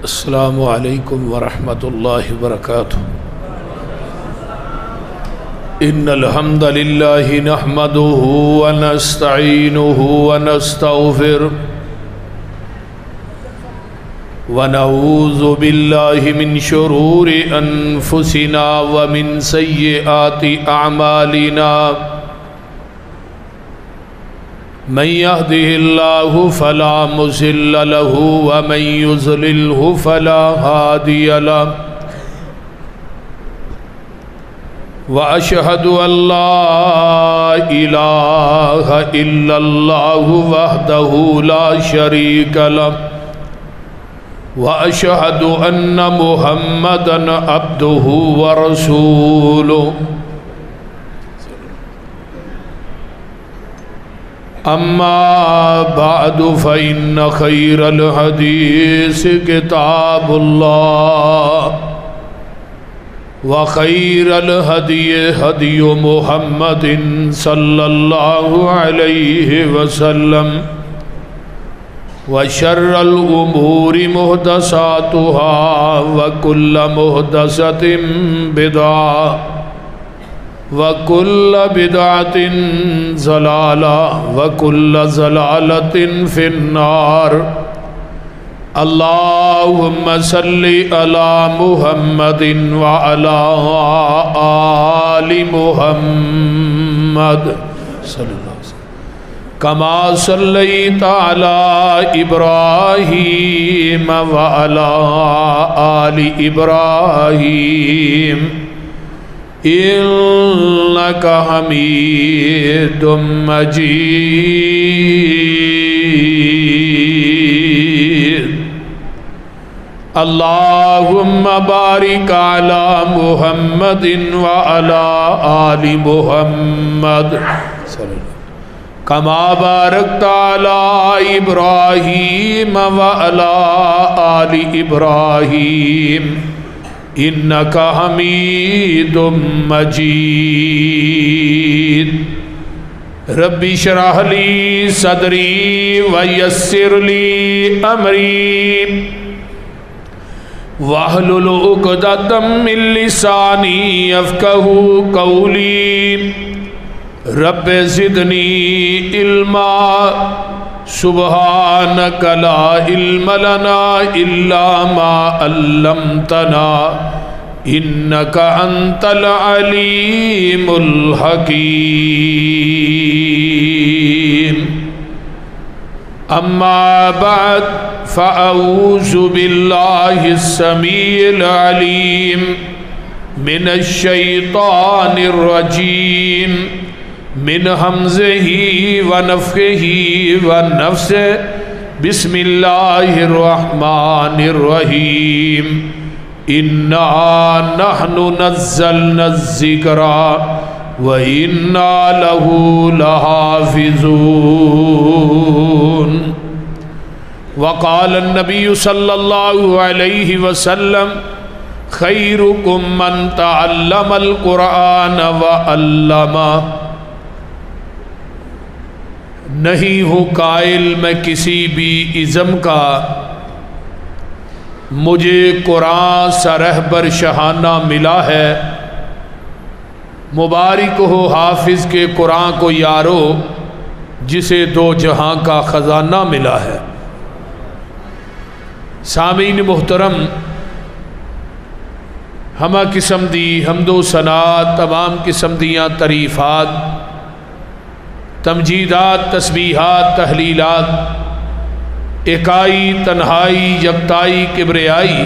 السلام علیکم ورحمۃ اللہ وبرکاتہ۔ ان الحمد للہ نحمده ونستعینه ونستغفره ونعوذ باللہ من شرور انفسنا ومن سیئات اعمالنا من يهده الله فلا مضل له ومن يضلله فلا هادي له وأشهد أن لا إله إلا الله وحده لا شريك له وأشهد أن محمدًا عبده ورسوله اما بعد فإن خير الحديث كتاب الله وخير الهدي هدي محمد صلى الله عليه وسلم وشر الأمور محدثاتها وكل محدثة بدعة وَكُلَّ بِدْعَةٍ ضَلَالَةٍ وَكُلَّ ضَلَالَةٍ فِي النَّارِ اللهم صل على محمد وعلى آل محمد كما صليت على إبراهيم وعلى آل إبراهيم إنك حميد مجيد اللهم بارك على محمد وعلى آل محمد كما باركت على إبراهيم وعلى آل إبراهيم انک حمید مجید رب اشرح لی صدری ویسر لی امری واحلل عقدۃ من لسانی یفقہوا قولی رب زدنی علما سبحانک لا علم لنا الا ما علمتنا انک انت العلیم الحکیم اما بعد فاعوذ باللہ السمیع العلیم من الشیطان الرجیم من حمزه ونفخه ونفسه بسم اللہ الرحمن الرحیم انا نحن نزلنا الذکر وَإِنَّا لَهُ لَحَافِظُونَ وقال النبی صلی اللہ علیہ وسلم خیرکم من تعلم القرآن وعلمہ نہیں ہوں قائل میں کسی بھی ازم کا مجھے قرآن سا رہبر شہانہ ملا ہے مبارک ہو حافظ کے قرآن کو یارو جسے دو جہاں کا خزانہ ملا ہے سامعین محترم ہمہ قسم دی حمد و ثناء تمام قسم دیاں تعریفات تمجیدات تسبیحات تحلیلات اکائی تنہائی یکتائی کبریائی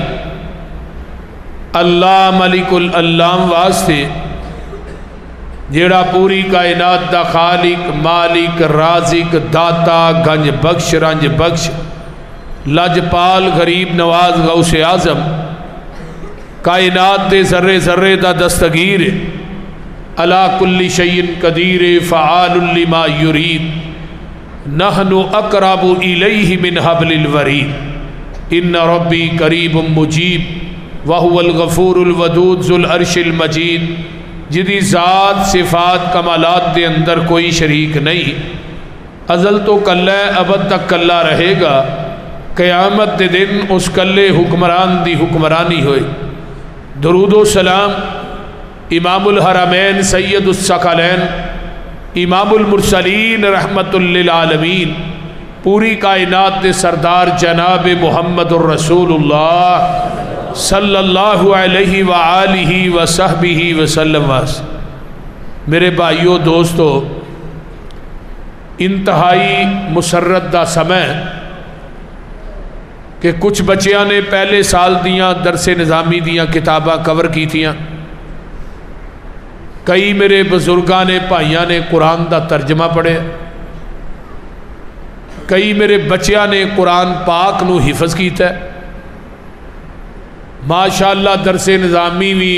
اللہ ملک العلام واسطے جیڑا پوری کائنات دا خالق مالک رازق داتا گنج بخش رنج بخش لجپال غریب نواز غوث اعظم کائنات دے ذرے ذرے دا دستگیر علا کل شیء قدیر فعال لما یرید نحن اقرب الیہ من حبل الورید ان ربی قریب مجیب وہو الغفور الودود ذو العرش المجید جدی ذات صفات کمالات دے اندر کوئی شریک نہیں ازل تو کلہ ابد تک کلہ رہے گا قیامت دے دن اس کلے حکمران دی حکمرانی ہوئے۔ درود و سلام امام الحرمین سید الثقلین امام المرسلین رحمت للعالمین پوری کائنات دے سردار جناب محمد الرسول اللہ صلی اللہ علیہ وآلہ وصحبہ وسلم میرے بھائیو دوستو، انتہائی مسرت دا سمے کہ کچھ بچیاں نے پہلے سال دیاں درس نظامی دیاں کتاباں کور کی تھیاں، کئی میرے بزرگاں نے بھائیاں نے قرآن دا ترجمہ پڑھے، کئی میرے بچیاں نے قرآن پاک نو حفظ کیتا ہے۔ ماشاءاللہ درس نظامی بھی،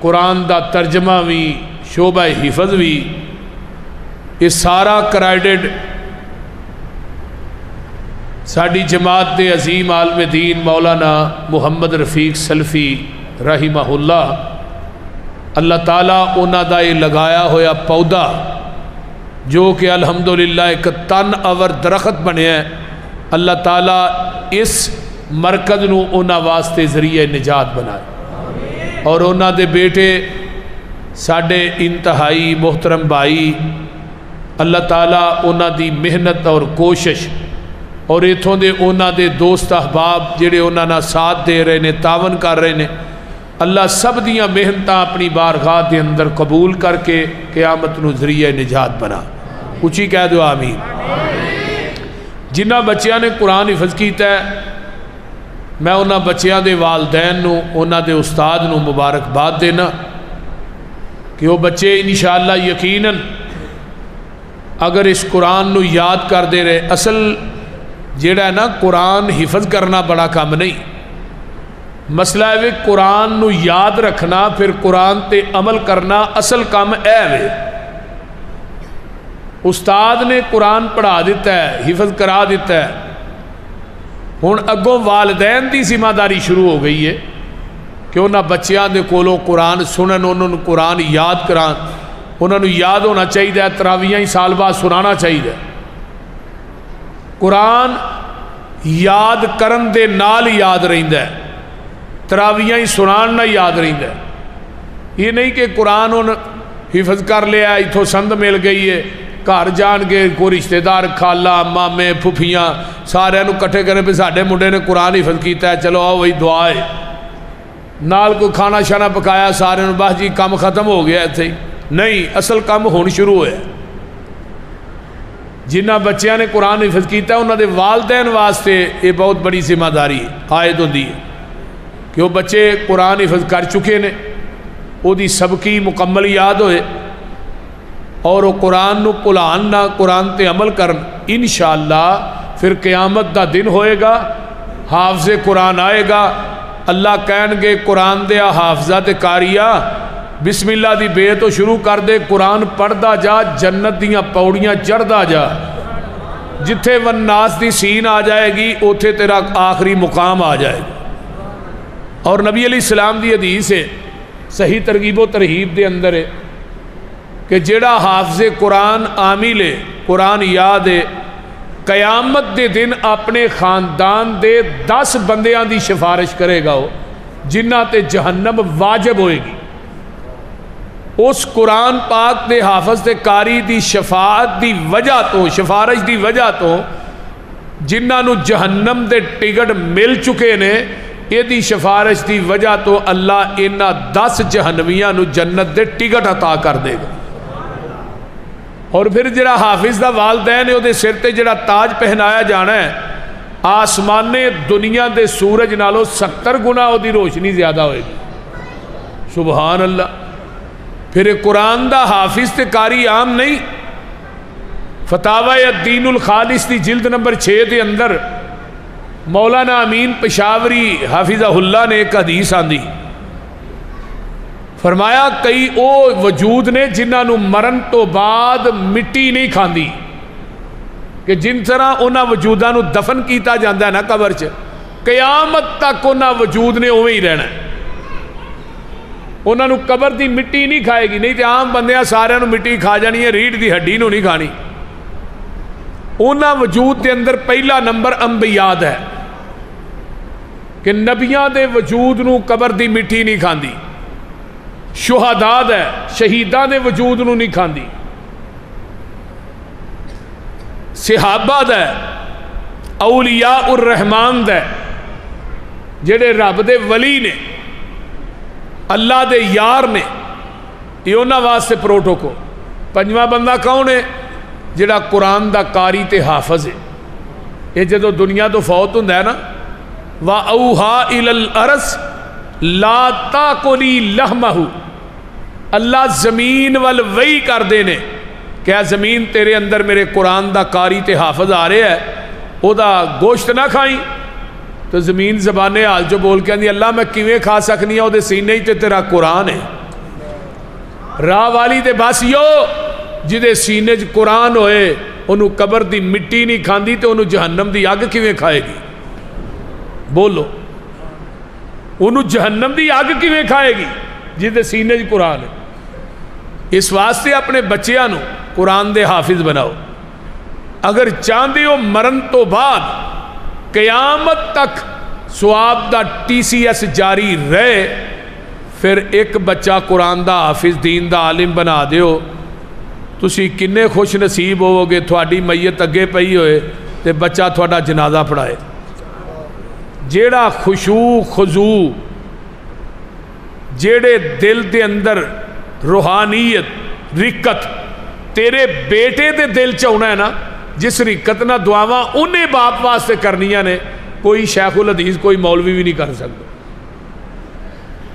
قرآن دا ترجمہ بھی، شعبہ حفظ بھی، یہ سارا کریڈٹ ساڑی جماعت دے عظیم عالم دین مولانا محمد رفیق سلفی رحمہ اللہ، اللہ تعالیٰ انہاں دا یہ لگایا ہویا پودا جو کہ الحمدللہ ایک تن اور درخت بنے ہیں، اللہ تعالیٰ اس مرکز نو انہاں واسطے ذریعہ نجات بنائے، اور انہاں دے بیٹے ساڑے انتہائی محترم بھائی، اللہ تعالیٰ انہاں دی محنت اور کوشش اور ایتھوں دے انہاں دے دوست احباب جڑے انہاں نا ساتھ دے رہے نے، تعاون کر رہے نے، اللہ سب دیاں محنتاں اپنی بارگاہ دے اندر قبول کر کے قیامت نو ذریعہ نجات بنا۔ اچھی کہہ دو آمین۔ جنہ بچیاں نے قرآن حفظ کیتا ہے، میں انہاں بچیاں دے والدین نو، انہاں دے استاد نو مبارکباد دینا کہ وہ بچے انشاءاللہ یقیناً اگر اس قرآن نو یاد کر دے رہے، اصل جیڑا ہے نا قرآن حفظ کرنا بڑا کام نہیں، مسئلہ ہے قرآن نو یاد رکھنا، پھر قرآن تے عمل کرنا اصل کام ہے۔ استاد نے قرآن پڑھا دیتا ہے، حفظ کرا دیتا ہے، ہن اگوں والدین دی ذمہ داری شروع ہو گئی ہے کہ انہاں بچیاں دے کولوں قرآن سنن، انہوں نے قرآن یاد کران، انہوں نے یاد ہونا چاہیے، تراویحاں ہی سال بعد سنانا چاہیے۔ قرآن یاد کرن دے نال یاد رہندا ہے، تراویحاں ہی سنان نہ یاد رہندا ہے۔ یہ نہیں کہ قرآن ان حفظ کر لیا ایتھوں سند مل گئی ہے، گھر جان کے کوئی رشتہ دار خالہ مامے پھپھیاں سارے نو کٹھے کرے پہ ساڈے منڈے نے قرآن حفظ کیتا ہے، چلو آؤ وہی دعا ہے، نال کوئی کھانا شانا پکایا سارے نو، بس جی کام ختم ہو گیا ایتھے ہی نہیں، اصل کام ہون شروع ہوئے۔ جنہ بچیاں نے قرآن حفظ کیتا ہے انہاں دے والدین واسطے یہ بہت بڑی ذمہ داری عائد ہوندی ہے کہ وہ بچے قرآن حفظ کر چکے نے، وہ دی سبقی مکمل یاد ہوئے، اور وہ قرآن نو بھلان نہ، قرآن تے عمل کرن، انشاءاللہ پھر قیامت دا دن ہوئے گا، حافظ قرآن آئے گا، اللہ کہن گے قرآن دیا حافظہ تے کاریا بسم اللہ دی بے تو شروع کر دے، قرآن پڑھدا جا، جنت دیاں پوڑیاں چڑھدا جا، جتھے والناس دی سین آ جائے گی اوتھے تیرا آخری مقام آ جائے گا۔ اور نبی علیہ السلام دی حدیث ہے، صحیح ترغیب و ترہیب دے اندر ہے کہ جیڑا حافظ قرآن عامل ہے، قرآن یاد ہے، قیامت دے دن اپنے خاندان دے 10 بندیاں دی سفارش کرے گا، وہ جنہ تے جہنم واجب ہوئے گی، اس قرآن پاک دے حافظ تے کاری دی شفاعت دی وجہ تو، سفارش دی وجہ تو جنہ نو جہنم دے ٹکٹ مل چکے نے، یہ دی سفارش دی وجہ تو اللہ انہاں 10 جہنمیاں نو جنت دے ٹکٹ عطا کر دے گا۔ اور پھر جڑا حافظ دا والدین ہے، وہ دے سر تے جڑا تاج پہنایا جانا ہے، آسمان دنیا دے سورج نالو 70 گنا وہ دی روشنی زیادہ ہوئے گی، سبحان اللہ۔ پھر قرآن دا حافظ تے کاری عام نہیں، فتاوی الدین الخالص دی جلد نمبر 6 دے اندر مولانا امین پشاوری حافظہ اللہ نے ایک حدیث آندی، فرمایا کئی او وجود نے جنہاں نو مرن تو بعد مٹی نہیں کھاندی، کہ جن طرح انہاں وجوداں نو دفن کیتا جاندہ ہے نا قبر چ، قیامت تک انہاں وجود نے اوے ہی رہنا ہے، انہاں نو قبر دی مٹی نہیں کھائے گی، نہیں تے عام بندیاں سارے نو مٹی کھا جانی ہے، ریڑھ دی ہڈی نو نہیں کھانی۔ انہاں وجود دے اندر پہلا نمبر انبیاء ہے، کہ نبیاں دے وجود نو قبر دی مٹی نہیں کھاندی، شہداء دے شہیداں دے وجود نو نہیں کھاندی، صحابہ دے اولیاء الرحمان دے جڑے رب دے ولی نے، اللہ دے یار نے، یہ انہاں واسطے پروٹوکول۔ پنجواں بندہ کون ہے؟ جڑا قرآن دا قاری تے حافظ ہے۔ یہ جدو دنیا تو فوت ہوندا ہے نا، وَأَوْحَا إِلَى الْأَرْضِ لَا تَأْكُلِي لَحْمَهُ، اللہ زمین وال وحی کر دینے کہ اے زمین تیرے اندر میرے قرآن دا قاری تے حافظ آ رہے ہے، او دا گوشت نہ کھائیں۔ تو زمین زبان حال جو بول کے آندی اللہ میں کیویں کھا سکنی ہے، او دے سینے تے تیرا قرآن ہے۔ راہ والی تے بس یو جدے سینے چ قرآن ہوئے انہوں قبر دی مٹی نہیں کھاندی تے انہوں جہنم دی اگ کیویں کھائے گی؟ بولو، انہوں جہنم دی اگ کیویں کھائے گی جدے سینے چ قرآن ہے؟ اس واسطے اپنے بچیاں نو قرآن دے حافظ بناؤ۔ اگر چاہندے ہو مرن تو بعد قیامت تک ثواب دا TCS جاری رہے، پھر ایک بچہ قرآن دا حافظ دین دا عالم بنا دیو، تسی کنے خوش نصیب ہوو گے تھوڑی میت اگے پئی ہوئے تے بچہ تھوڑا جنازہ پڑھائے۔ جیڑا خشوع خضوع، جیڑے دل دے اندر روحانیت رکت تیرے بیٹے دے دل چاہنا ہے نا، جس رکت نہ دعاواں انہیں باپ واسطے کرنیاں نے، کوئی شیخ الحدیث کوئی مولوی بھی نہیں کر سکتا۔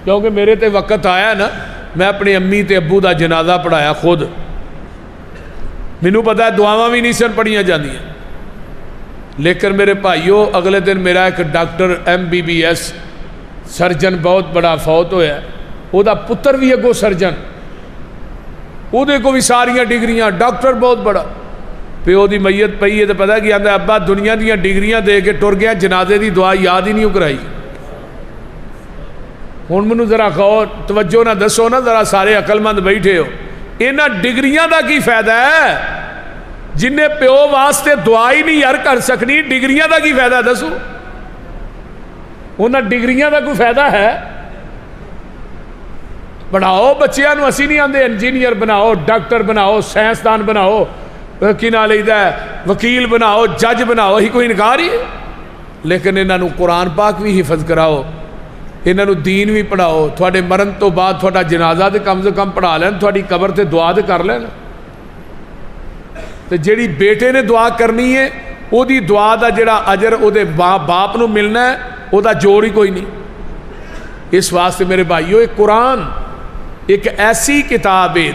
کیونکہ میرے تے وقت آیا نا، میں اپنی امی تے ابو دا جنازہ پڑھایا خود، مینوں پتا ہے دعاواں بھی نہیں سن پڑھیاں جاندیاں، لیکن میرے بھائیو اگلے دن میرا ایک ڈاکٹر MBBS سرجن بہت بڑا فوت ہویا ہے، وہ دا پتر بھی اگو سرجن، وہ دے کو بھی ساریاں ڈگریاں، ڈاکٹر بہت بڑا، پیو دی میت پئی ہے تو پتہ کیا آندا ابا دنیا دیاں ڈگریاں دے کے ٹر گیا، جنازے دی دعا یاد ہی نہیں کرائی۔ ہن مینوں ذرا غور توجہ نہ دسو نا، ذرا سارے عقل مند بیٹھے ہو، انہاں ڈگریاں دا کی فائدہ ہے؟ جنہیں پیو واسطے دعا ہی نہیں یار کر سکنی، ڈگریاں دا کی فائدہ دسو؟ انہاں ڈگریاں دا کوئی فائدہ ہے؟ بناؤ بچیاں نو، اسی نہیں آندے انجینئر بناؤ، ڈاکٹر بناؤ، سائنسدان بناؤ، کی نہ لیدا ہے وکیل بناؤ، جج بناؤ، ہی کوئی انکار ہی ہے؟ لیکن انہاں نو قرآن پاک بھی حفظ کراؤ، انہاں نو دین بھی پڑھاؤ، تھوڑے مرن تو بعد تھوڑا جنازہ تے کم سے کم پڑھا لین، تھوڑی قبر تے دعا تے کر لین۔ تے جیڑی بیٹے نے دعا کرنی ہے او دی دعا دا جڑا اجر او دے باپ نو ملنا ہے، او دا جوڑ ہی کوئی نہیں۔ اس واسطے میرے بھائیو ایک قرآن ایک ایسی کتاب ہے،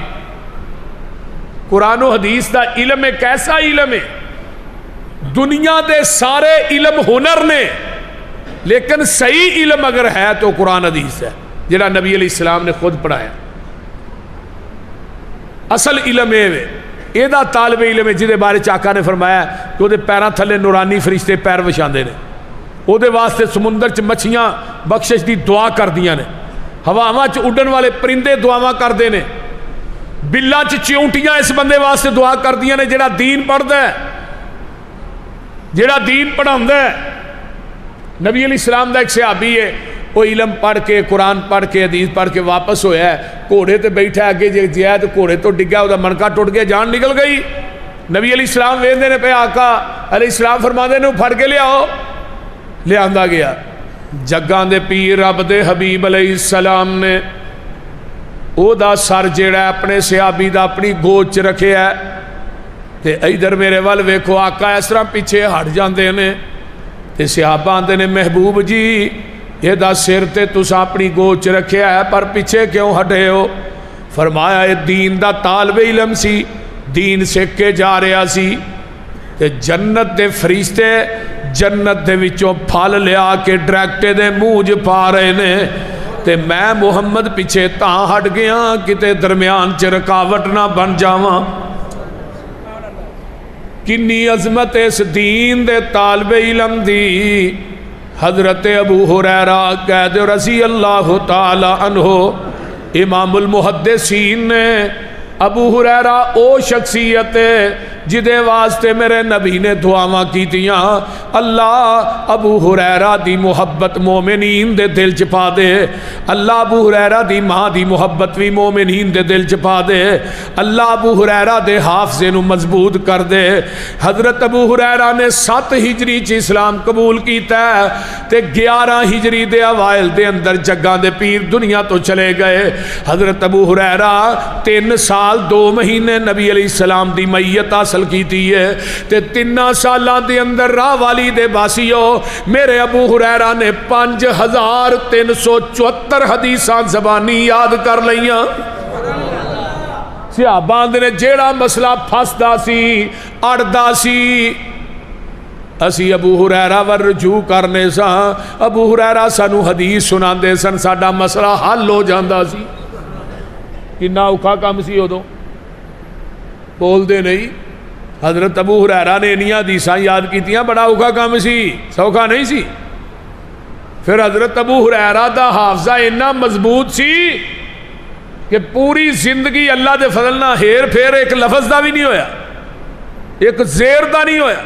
قرآن و حدیث دا علم ایک ایسا علم ہے، دنیا دے سارے علم ہنر نے، لیکن صحیح علم اگر ہے تو قرآن حدیث ہے جڑا نبی علیہ السلام نے خود پڑھایا۔ اصل علم یہ دا طالب علم ہے جہدے بارے آقا نے فرمایا کہ وہ پیراں تھلے نورانی فرشتے پیر وچھاندے نے، وہ واسطے سمندر چ مچھیاں بخشش دی دعا کردیاں نے، ہواواں چ اڈن والے پرندے دعاواں کردے نے، بلاں چ چیونٹیاں اس بندے واسطے دعا کردیاں نے جڑا دین پڑھدا ہے، جڑا دین پڑھاوندا ہے۔ نبی علیہ السلام دا ایک صحابی ہے، وہ علم پڑھ کے قرآن پڑھ کے حدیث پڑھ کے واپس ہویا ہے، گھوڑے تے بیٹھا اگے جایا تو گھوڑے تو ڈگا، وہ منکا ٹوٹ گیا، جان نکل گئی۔ نبی علیہ السلام ویندے نے پہ آقا علیہ السلام فرماندے نے پھڑ کے لیاؤ، لے آندا گیا۔ جگاں دے پیر رب دے حبیب علیہ السلام نے او دا سر جیڑا اپنے صحابی دا اپنی گود چ رکھیا ہے، تے ادھر میرے ول ویکھو آقا اس طرح پیچھے ہٹ جاندے نے، تے صحابہ آندے نے محبوب جی یہ دا سر تے تساں اپنی گود چ رکھیا ہے پر پیچھے کیوں ہٹے ہو؟ فرمایا یہ دین دا طالب علم سی، دین سیکھ کے جا رہا سی، تے جنت دے فرشتے جنت دے وچوں پھل لیا کے ڈائریکٹے دے منہ چ پا رہے نے، تے میں محمد پیچھے تاں ہٹ گیا کتے درمیان چ رکاوٹ نہ بن جاواں۔ کنی عظمت اس دین دے طالب علم دی۔ حضرت ابو ہریرہ قید رضی اللہ تعالی عنہ امام المحدثین نے، ابو ہریرہ او شخصیت جدے واسطے میرے نبی نے دعاواں کیتیاں اللہ ابو ہریرہ دی محبت مومنین دے دل چ پا دے اللہ ابو ہریرہ دی ماں دی محبت بھی مومنین دے دل چ پا دے اللہ ابو ہریرہ دے حافظے نو مضبوط کر دے حضرت ابو ہریرہ نے 7 ہجری چ اسلام قبول کیتا ہے تے 11 ہجری دے اوائل دے اندر جگاں دے پیر دنیا تو چلے گئے حضرت ابو ہریرہ 3 سال 2 مہینے نبی علیہ السلام دی میت حاصل کیتی ہے تے 3 سالاں دے اندر راہ والی دے باسیو میرے ابو ہریرہ نے 5374 حدیثاں زبانی یاد کر لیاں صحابہ نے جیڑا مسئلہ پھسدا سی اڑدا سی اسی ابو ہریرہ ور رجوع کرنے سا ابو ہریرہ سانو حدیث سناندے سن ساڈا مسئلہ حل ہو جاندا سی کنا اوکھا کام سی ادوں بول دے نہیں حضرت ابو ہریرہ نے انیاں حدیثاں یاد کیتیاں بڑا اوکھا کام سی سوکھا نہیں سی پھر حضرت ابو ہریرہ دا حافظہ اتنا مضبوط سی کہ پوری زندگی اللہ دے فضل نہ ہیر پھیر ایک لفظ دا بھی نہیں ہویا ایک زیر دا نہیں ہویا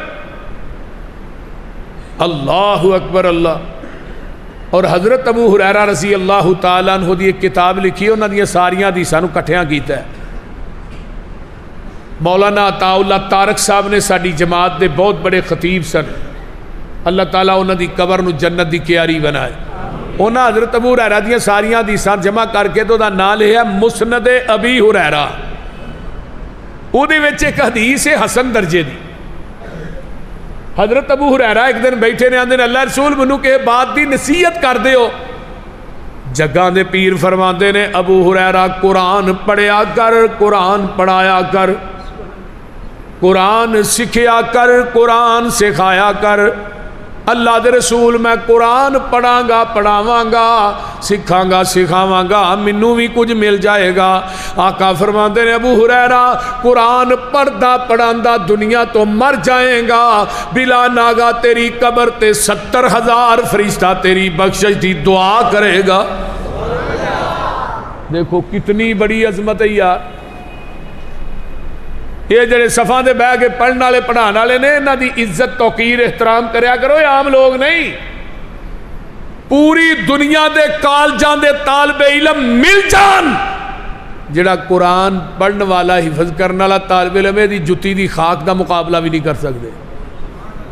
اللہ اکبر اللہ اور حضرت ابو ہریرہ رضی اللہ تعالیٰ عنہ دی ایک کتاب لکھی انہاں دی ساریاں حدیثاں نو کٹھیاں کیتا ہے مولانا عطا اللہ طارق صاحب نے ساڈی جماعت دے بہت بڑے خطیب سن اللہ تعالیٰ انہاں دی قبر نو جنت دی کیاری بنائے انہاں حضرت ابو ہریرہ دی ساریاں حدیثاں جمع کر کے تو دا نام لکھیا مسند ابی ہریرہ او دے وچ ایک حدیث ہے حسن درجے دی حضرت ابو ہریرہ ایک دن بیٹھے نے آندے نے اللہ رسول منو کہ بات دی نصیحت کر دے ہو جگاں دے پیر فرماندے نے ابو ہریرہ قرآن پڑھیا کر قرآن پڑھایا کر قرآن سکھیا کر قرآن سکھایا کر اللہ دے رسول میں قرآن پڑھاں گا پڑھاواں گا سکھاں گا سکھاواں گا منو بھی کچھ مل جائے گا آقا فرماندے نے ابو ہریرہ قرآن پڑھدا پڑھاندا دنیا تو مر جائیں گا بلا ناگا تیری قبر تے 70,000 فرشتہ تیری بخشش دی دعا کرے گا دیکھو کتنی بڑی عظمت ہے یار یہ جڑے صفاں دے بہ کے پڑھن والے پڑھان والے نے انہاں دی عزت توقیر احترام کریا کرو یہ عام لوگ نہیں پوری دنیا دے کالجاں دے طالب علم مل جان جڑا قرآن پڑھن والا حفظ کرنے والا طالب علم دی جتی دی خاک دا مقابلہ بھی نہیں کر سکتے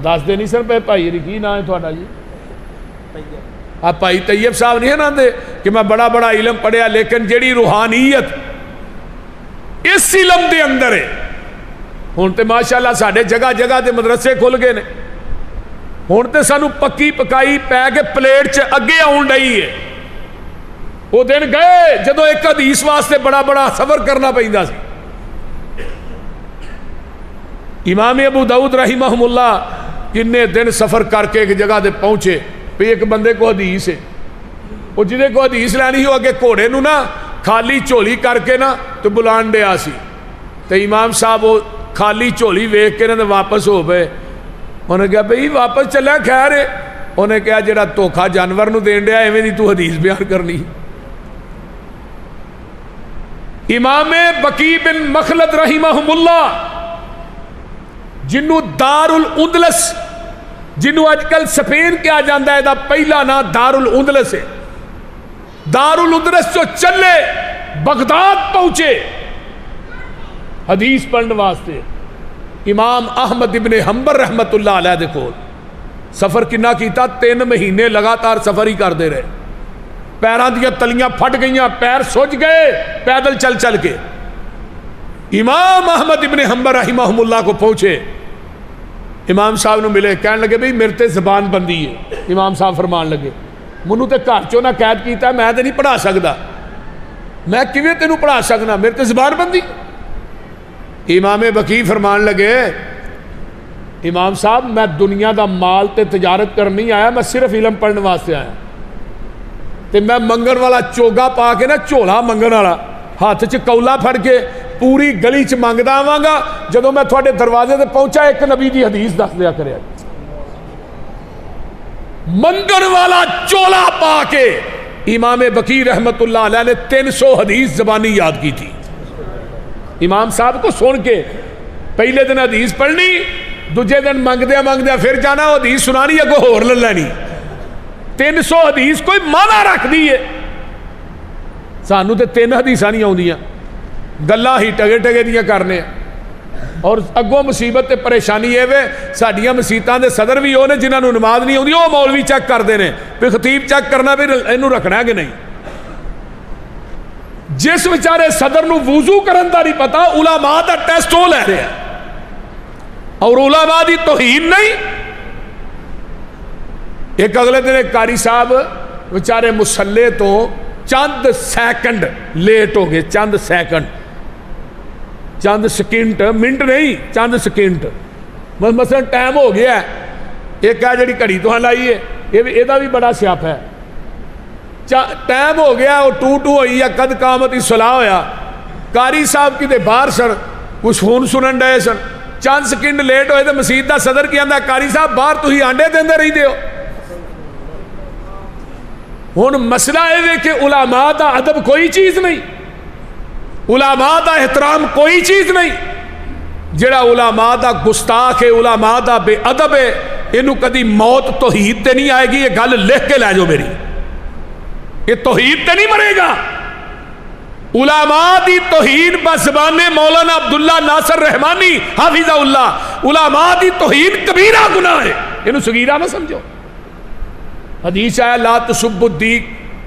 دس دے نہیں سر پہ بھائی کی نام ہے تھوڑا جی آپ بھائی طیب صاحب نہیں ہے نا دے کہ میں بڑا بڑا علم پڑھیا لیکن جڑی روحانیت اس علم دے اندر ہے ہون تے ماشاءاللہ ساڑھے جگہ جگہ دے مدرسے کھل گئے نے ہون تے سانو پکی پکائی پہ کے پلیٹ چے اگے آن رہی ہے وہ دن گئے جدو ایک حدیث واسطے بڑا بڑا سفر کرنا پہندا سی امام ابو داؤد رحمہ اللہ کنے دن سفر کر کے ایک جگہ دے پہنچے پہ ایک بندے کو حدیث ہے وہ جدے کو حدیث لینی ہو اگے گھوڑے نو نا خالی چولی کر کے نا تو بلان دے آسی تو امام صاحب وہ خالی چولی ویکھ کے نا واپس ہو گئے انہیں کہا بھئی واپس چلے خیر ہے انہیں کہا جڑا دھوکھا جانور نو دین دیا ایویں دی تو حدیث بیان کرنی امام بقی بن مخلد رحمہم اللہ جنو دار الاندلس جنو اج کل سپین کیا جاندہ ہے دا پہلا نا دار الاندلس ہے دار الاندلس جو چلے بغداد پہنچے حدیث پڑھنے واسطے امام احمد ابن حنبل رحمت اللہ علیہ دے کول سفر کنا کیتا 3 مہینے لگاتار سفر ہی کر دے رہے پیران دیا تلیاں پھٹ گئیاں پیر سوج گئے پیدل چل چل کے امام احمد ابن حنبل رحمہ اللہ کو پہنچے امام صاحب نو ملے کہنے لگے بھئی میرے تے زبان بندی ہے امام صاحب فرمان لگے منو تے گھر چوں نہ قید کیتا میں تے نہیں پڑھا سکدا میں کیویں تینوں پڑھا سکنا میرے تے زبان بندی امام بقی فرمان لگے امام صاحب میں دنیا دا مال تے تجارت کرنی آیا میں صرف علم پڑھنے واسطے آیا تے میں منگن والا چوگا پا کے نا جھولا منگن والا ہاتھ چ کولا پھڑ کے پوری گلی چ منگدا آواں گا جدوں میں تھوڑے دروازے تے پہنچا ایک نبی دی حدیث دس دیا کرے منگن والا چولا پا کے امام بقی رحمت اللہ علیہ نے 300 حدیث زبانی یاد کی تھی امام صاحب کو سن کے پہلے دن حدیث پڑھنی، دوجے دن منگدیا منگدیا پھر جانا، وہ حدیث سنانی اگوں ہور لے لینی، 300 حدیث کوئی مانا رکھ دی ہے؟ سانو تے 3 حدیثاں نہیں آؤندیاں، گلاں ہی ٹگے ٹگے دیاں کرنے، اور اگوں مصیبت تے پریشانی ہے وے ساڈیاں مسیتاں دے صدر بھی وہ نے جنہاں نوں نماز نہیں آؤندی، وہ مولوی چیک کردے نے بھی خطیب چیک کرنا بھی اینوں رکھنا ہے کہ نہیں۔ جس بیچارے صدر نوں وضو کرن دا نہیں پتا، علماء دا ٹیسٹ وہ لے رہے ہیں، اور علماء دی توہین نہیں۔ ایک اگلے دن ایک قاری صاحب بیچارے مصلے تو چند سیکنڈ لیٹ ہو گئے، چند سیکنڈ، چند سیکنڈ، منٹ نہیں، چند سیکنڈ، مثلا ٹائم ہو گیا ہے، ایک ہے جڑی گھڑی تو لائی ہے، یہ بھی بڑا سیاپ ہے، ٹائم ہو گیا، وہ 2-2 ہوئی ہے، قد قامت صلاح ہویا، قاری صاحب کتے باہر سن، کچھ خون سنن ڈے سن، چند سیکنڈ لیٹ ہوئے تو مسجد دا صدر کی آندا قاری صاحب باہر تسی آنڈے دیندے رہی دیو۔ ہن مسئلہ ہے کہ علماء دا ادب کوئی چیز نہیں، علماء دا احترام کوئی چیز نہیں، جڑا علماء دا گستاخ ہے، علماء دا بے ادب ہے، اینو کدی موت توحید تے نہیں آئے گی، یہ گل لکھ کے لے جاؤ میری، یہ توحید تے نہیں مرے گا۔ علماء دی توہین بزبان مولانا عبداللہ ناصر رحمانی حافظ اللہ، علماء دی توہین کبیرہ گناہ ہے، اینو صغیرہ نہ سمجھو۔ حدیث آیا لا تسب الدیق،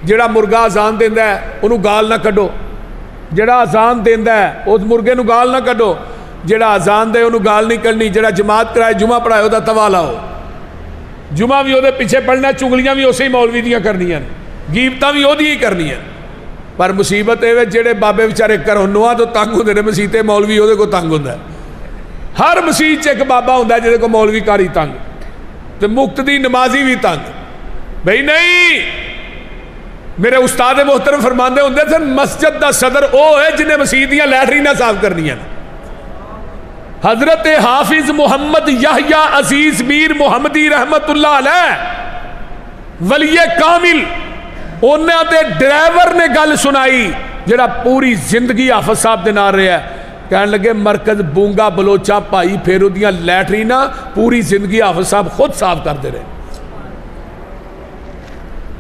جڑا مرغا اذان دیندا ہے انہوں گال نہ کڈو، جڑا اذان دیندا ہے اس مرغے نو گال نہ کڈو، جڑا اذان دے انہوں گال نہیں کرنی، جڑا جماعت کرائے جمعہ پڑھائے دا توالا ہو، جمعہ بھی وہ پیچھے پڑھنا، چگلیاں بھی اسی مولوی دیاں کرنیاں، غیبتاں بھی وہی کرنیاں۔ پر مصیبت ہے جڑے بابے بیچارے کرونواں تو تنگ ہوندے نے، مسیتے مولوی وہ کو تنگ ہوندا ہے، ہر مسیت ایک بابا ہوندا ہے جہدے کو مولوی کاری تنگ، تو مقتدی نمازی بھی تنگ۔ بھئی نہیں، میرے استاد محترم فرماندے ہوندے تھے مسجد دا صدر او ہے جنہیں مسیدیاں لیٹرینہ صاف کرنی ہیں۔ حضرت حافظ محمد یحییٰ عزیز میر محمدی رحمت اللہ علیہ ولی کامل، انہاں دے ڈرائیور نے گل سنائی جڑا پوری زندگی حافظ صاحب دے نال رہا ہے، کہنے لگے مرکز بونگا بلوچا پائی پھیرو دیاں لیٹرینہ پوری زندگی حافظ صاحب خود صاف کرتے رہے،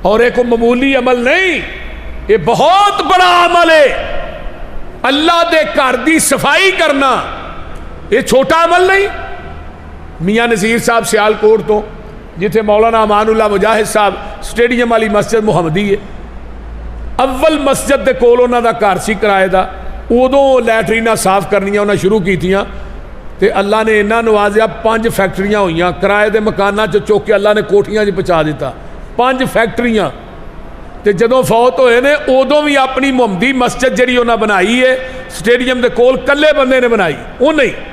اور ایک معمولی عمل نہیں، یہ بہت بڑا عمل ہے، اللہ دے گھر دی صفائی کرنا یہ چھوٹا عمل نہیں۔ میاں نذیر صاحب سیال کوٹ تو جتھے مولانا امان اللہ مجاہد صاحب سٹیڈیم والی مسجد محمدی ہے، اول مسجد دے کول انہاں دا گھر سی کرائے دا، ادوں لیٹرینہ صاف کرنیاں انہاں شروع کیتیاں، تے اللہ نے انہاں نوازیا 5 فیکٹریاں ہوئیاں، کرائے دے مکاناں چوک کے اللہ نے کوٹھیاں چ پہنچا دیتا، 5 فیکٹریاں، تے جدوں فوت ہوئے نے ادوں بھی اپنی محمدی مسجد جڑی انہاں بنائی ہے سٹیڈیم دے کول کلے بندے نے بنائی، وہ نہیں،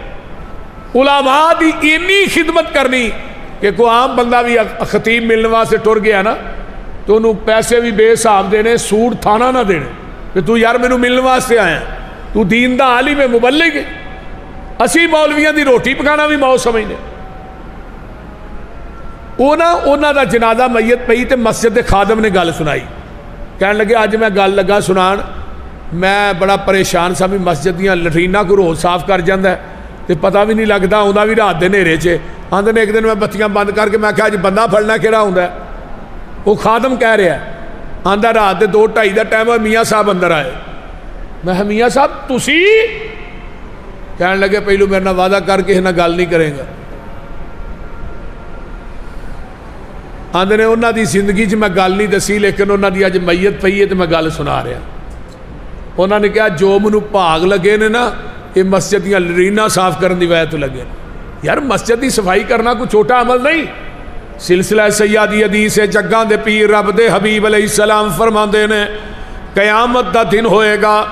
علماء دی اینی خدمت کرنی کہ کوئی عام بندہ بھی خطیب ملنے واسطے ٹر گیا نا تو انہوں پیسے بھی بے حساب دینے، سود تھانا نہ دینے کہ تو یار مینوں ملنے واسطے آیا، تو دین دا عالم مبلغ ہے، اسی مولویاں دی روٹی پکانا بھی موت سمجھنے۔ انہاں دا جنازہ میت پئی تے مسجد دے خادم نے گل سنائی، کہنے لگے اج میں گل لگا سنان، میں بڑا پریشان سا بھی مسجد دیاں لٹریناں کو روز صاف کر جاندا ہے تے پتہ بھی نہیں لگدا، اوندا بھی رات دے نیرے چ آندے نے۔ ایک دن میں بتیاں بند کر کے میں کہا جی بندہ پھڑنا کہڑا ہوندا ہے، وہ خادم کہہ رہا ہے، آندا رات دے 2-2:30 دا ٹائم ہے، میاں صاحب اندر آئے، میں میاں صاحب تسی؟ کہنے لگے پہلو میرے نال وعدہ کر کے نہ گل نہیں کرے گا۔ آندے نے انہاں دی زندگی چ میں گل نہیں دسی، لیکن انہاں دی اج میت پئی ہے تے میں گل سنا رہا۔ انہاں نے کہا جو مینوں بھاگ لگے نے نا یہ مسجد دیاں لٹریناں صاف کرن دی وجہ تو لگے، یار مسجد دی صفائی کرنا کوئی چھوٹا عمل نہیں۔ سلسلہ سیادی حدیث ہے، جگاں دے پیر رب دے حبیب علیہ السلام فرماندے نے قیامت دا دن ہوئے گا،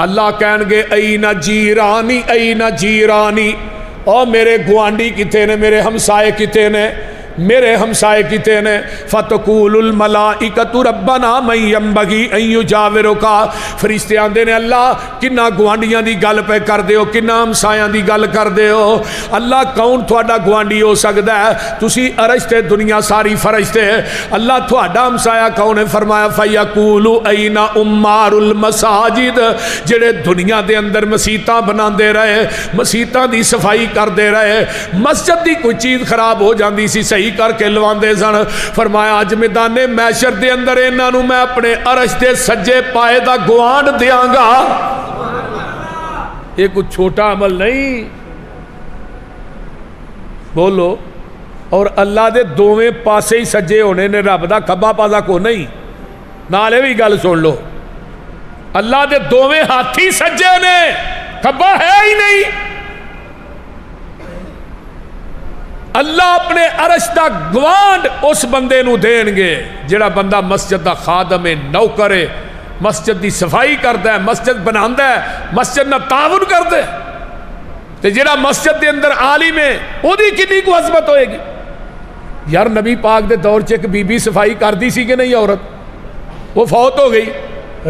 اللہ کہن گے این جیرانی این جیرانی، او میرے گوانڈی کتے نے، میرے ہمسائے کتے نے، میرے ہمسائے کیتے نے فتقول الملائکۃ ربنا من ينبغي ان يجاورك فرشتے آندے نے اللہ کنا گوانڈیاں دی گل پہ کر دیو کنا ہمسایاں دی گل کر دیو اللہ کون تھوڑا گوانڈی ہو سکدا ہے تسی عرش تے دنیا ساری فرشتے اللہ تھوڑا ہمسایا کون ہے فرمایا فیقول اینا عمار المساجد جڑے دنیا دے اندر مسیتاں بنا دے رہے مسیتاں دی صفائی کر دے رہے مسجد دی کوئی چیز خراب ہو جاندی سی صحیح کر کے لواندے سن فرمایا اج میدان محشر دے اندر انہاں نوں میں اپنے عرش دے سجے پائے دا گوانڈ دیاں گا یہ کچھ چھوٹا عمل نہیں بولو اور اللہ دے دوویں پاسے ہی سجے ہونے نے رب دا کھبا پاسا کو نہیں نالے بھی گل سن لو اللہ دے دوویں ہاتھی سجے نے کھبا ہے ہی نہیں اللہ اپنے عرش دا گوانڈ اس بندے نو دین گے جڑا بندہ مسجد دا خادم ہے نوکر ہے مسجد دی صفائی کردا ہے مسجد بناندا ہے مسجد نہ تعاون کردا ہے تے جڑا مسجد دے اندر عالم ہے او دی کنی کو عظمت ہوئے گی یار نبی پاک دے دور چ ایک بی بی صفائی کردی سی کہ نہیں عورت وہ فوت ہو گئی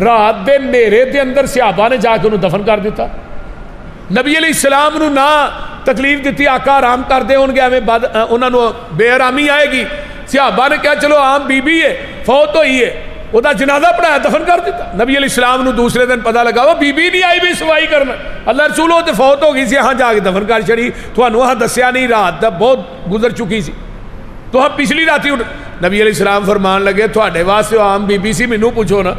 رات دے نیرے دے اندر صحابہ نے جا کے انہوں دفن کر دیتا نبی علیہ السلام نو نہ تکلیف دیتی آقا آرام کر دے ان گیا میں انہوں نے بے آرامی آئے گی صحابہ نے کہا چلو عام بی بی ہے فوت ہوئی ہے وہ دا جنازہ پڑھایا دفن کر دیتا نبی علیہ السلام نو دوسرے دن پتہ لگا وہ بی بی نہیں آئی بھی صفائی کرنا اللہ رسول ہوتے فوت ہو گئی سی ہاں جا کے دفن کر چھڑی تو انہوں ہاں دسیا نہیں رات دا بہت گزر چکی سی تو ہم پچھلی راتی نبی علیہ السلام فرمان لگے تھوڑے واسطے عام بی بی سی مینوں پوچھو نا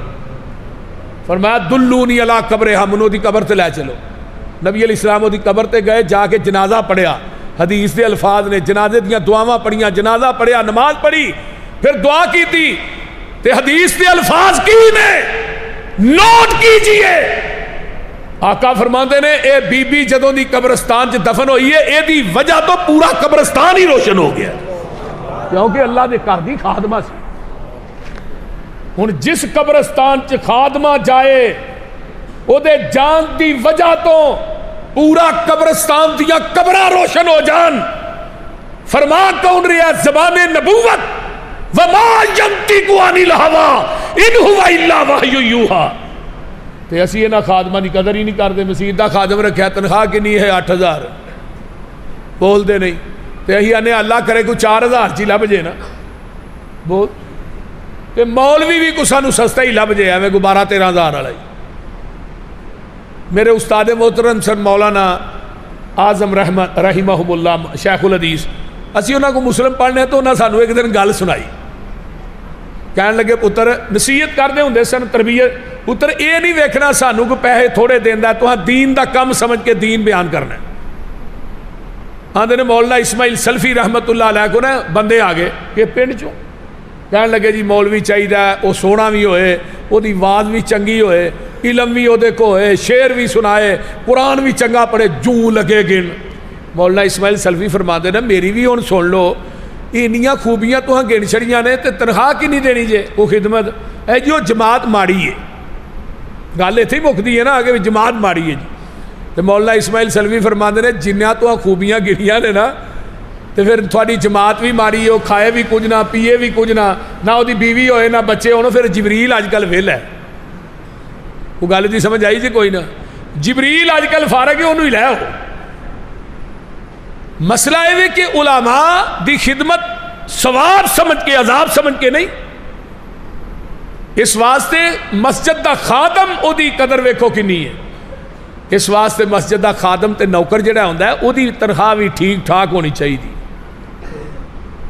فرمایا دلونی علی قبر ہمنو دی قبر تے لے چلو نبی علیہ السلام دی قبر تے گئے جا کے جنازہ پڑھیا حدیث دے الفاظ نے جنازے دیاں دعاواں پڑھیاں جنازہ پڑھیا نماز پڑھی پھر دعا کی تھی تے حدیث دے الفاظ کی نے نوٹ کیجئے آقا فرماندے نے اے بی بی جدوں دی قبرستان چ دفن ہوئی ہے اے دی وجہ تو پورا قبرستان ہی روشن ہو گیا کیونکہ اللہ دے گھر دی خادمہ سی ہن جس قبرستان چ خادمہ جائے او دے جان دی وجہ تو پورا قبرستان دیا قبرہ روشن ہو جان فرما کون رہا زبان نبوت وما ينطق عن الهوى ان هو الا وحی یوحی تے اسی انہاں خادمہ دی قدر ہی نہیں کردے مسجد دا خادم رکھیا تنخواہ کنی ہے 8000 بول دے نہیں تے اہی آنے اللہ کرے کو 4000 چی لب جے نا بول تے مولوی بھی کو سانو سستا ہی لب جے ہمیں کو 12-13 ہزار والا میرے استاد محترم سن مولانا اعظم رحمہم اللہ شیخ الحدیث اسی انہاں کو مسلم پڑھنے تو انہاں سانو ایک دن گل سنائی کہنے لگے پتر نصیحت کردے ہوندے سن تربیت پتر اے نہیں ویکھنا سانو کو پیسے تھوڑے دیندا تو دین دا کم سمجھ کے دین بیان کرنا ہے آندے نے مولانا اسماعیل سلفی رحمت اللہ علیہ کو نا بندے آگے کہ پنڈ چوں کہنے لگے جی مولوی چاہیے وہ سونا بھی ہوئے وہ دی آواز بھی چنگی ہوئے علم بھی وہ کو ہوئے شعر بھی سنائے قرآن بھی چنگا پڑھے جو لگے گن مولانا اسماعیل سلفی فرماتے ہیں میری بھی ہن سن لو اینیاں خوبیاں تو ہاں گن چھڑیاں نے تے تنخواہ کی نہیں دینی جے وہ خدمت اے جو جماعت ماڑی ہے گل ایتھے ہی مکدی ہے نا آگے بھی جماعت ماڑی ہے جی تو مولانا اسماعیل سلفی فرماتے ہیں جنیاں تو ہاں خوبیاں گنیاں نے نا تو پھر تھوڑی جماعت بھی ماری ہے وہ کھائے بھی کچھ نہ پیے بھی کچھ نہ وہ بیوی ہوئے نہ بچے ہونے پھر جبریل آج کل ویل ہے وہ گل دی سمجھ آئی جی کوئی نہ جبریل آج کل فارغ ہے انہوں ہی لے ہو مسئلہ ہے کہ علماء دی خدمت ثواب سمجھ کے عذاب سمجھ کے نہیں اس واسطے مسجد دا خادم او دی قدر ویکھو کی نہیں ہے اس واسطے مسجد دا خادم تے نوکر جڑا ہوندا ہے او دی تنخواہ بھی ٹھیک ٹھاک ہونی چاہیے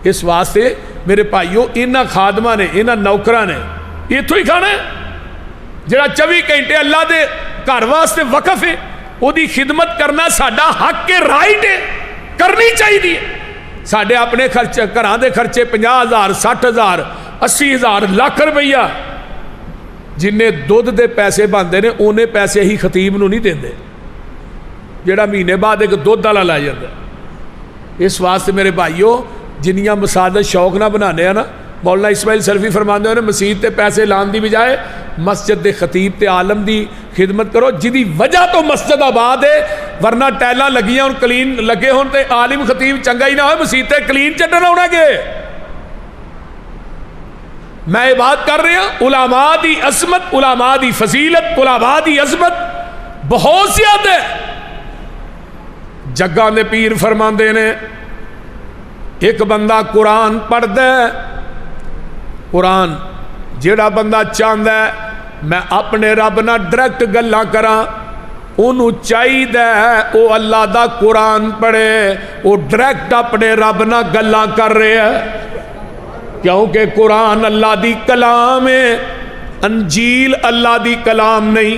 اس واسطے میرے بھائیو انہاں خادماں نے انہاں نوکراں نے ایتھوں ہی کھانا ہے جڑا 24 گھنٹے اللہ دے گھر واسطے وقف ہے او دی خدمت کرنا ساڈا حق کے رائٹ ہے کرنی چاہیے ساڈے اپنے خرچے گھراں دے خرچے 50,000 60,000 80,000 لاکھ روپیہ جن دودھ دے پیسے بنتے ہیں انہیں پیسے ہی خطیب نو نہیں دیندے جڑا مہینے بعد ایک دودھ والا لے جاتا ہے اس واسطے میرے بھائیو جنیاں مساجد شوق نہ بنانے ہیں نا مولانا اسماعیل سلفی فرماندے ہیں مسجد تے پیسے لان دی بجائے مسجد دے خطیب تے عالم دی خدمت کرو جدی وجہ تو مسجد آباد ہے ورنہ ٹائلاں لگیاں ہوں کلین لگے ہوں تے عالم خطیب چنگا ہی نہ ہوئے مسیتے کلین چڈن آنا گے. میں یہ بات کر رہا علماء دی عظمت علماء دی فضیلت علماء دی عظمت بہت زیادہ ہے. جگہ دے پیر فرماندے نے ایک بندہ قرآن پڑھ دے قرآن جیڑا بندہ چاہتا ہے میں اپنے رب نہ ڈائریکٹ گلاں کراں انہوں چاہیے وہ اللہ دا قرآن پڑھے وہ ڈائریکٹ اپنے رب نہ گلاں کر رہے ہیں کیونکہ قرآن اللہ دی کلام ہے انجیل اللہ دی کلام نہیں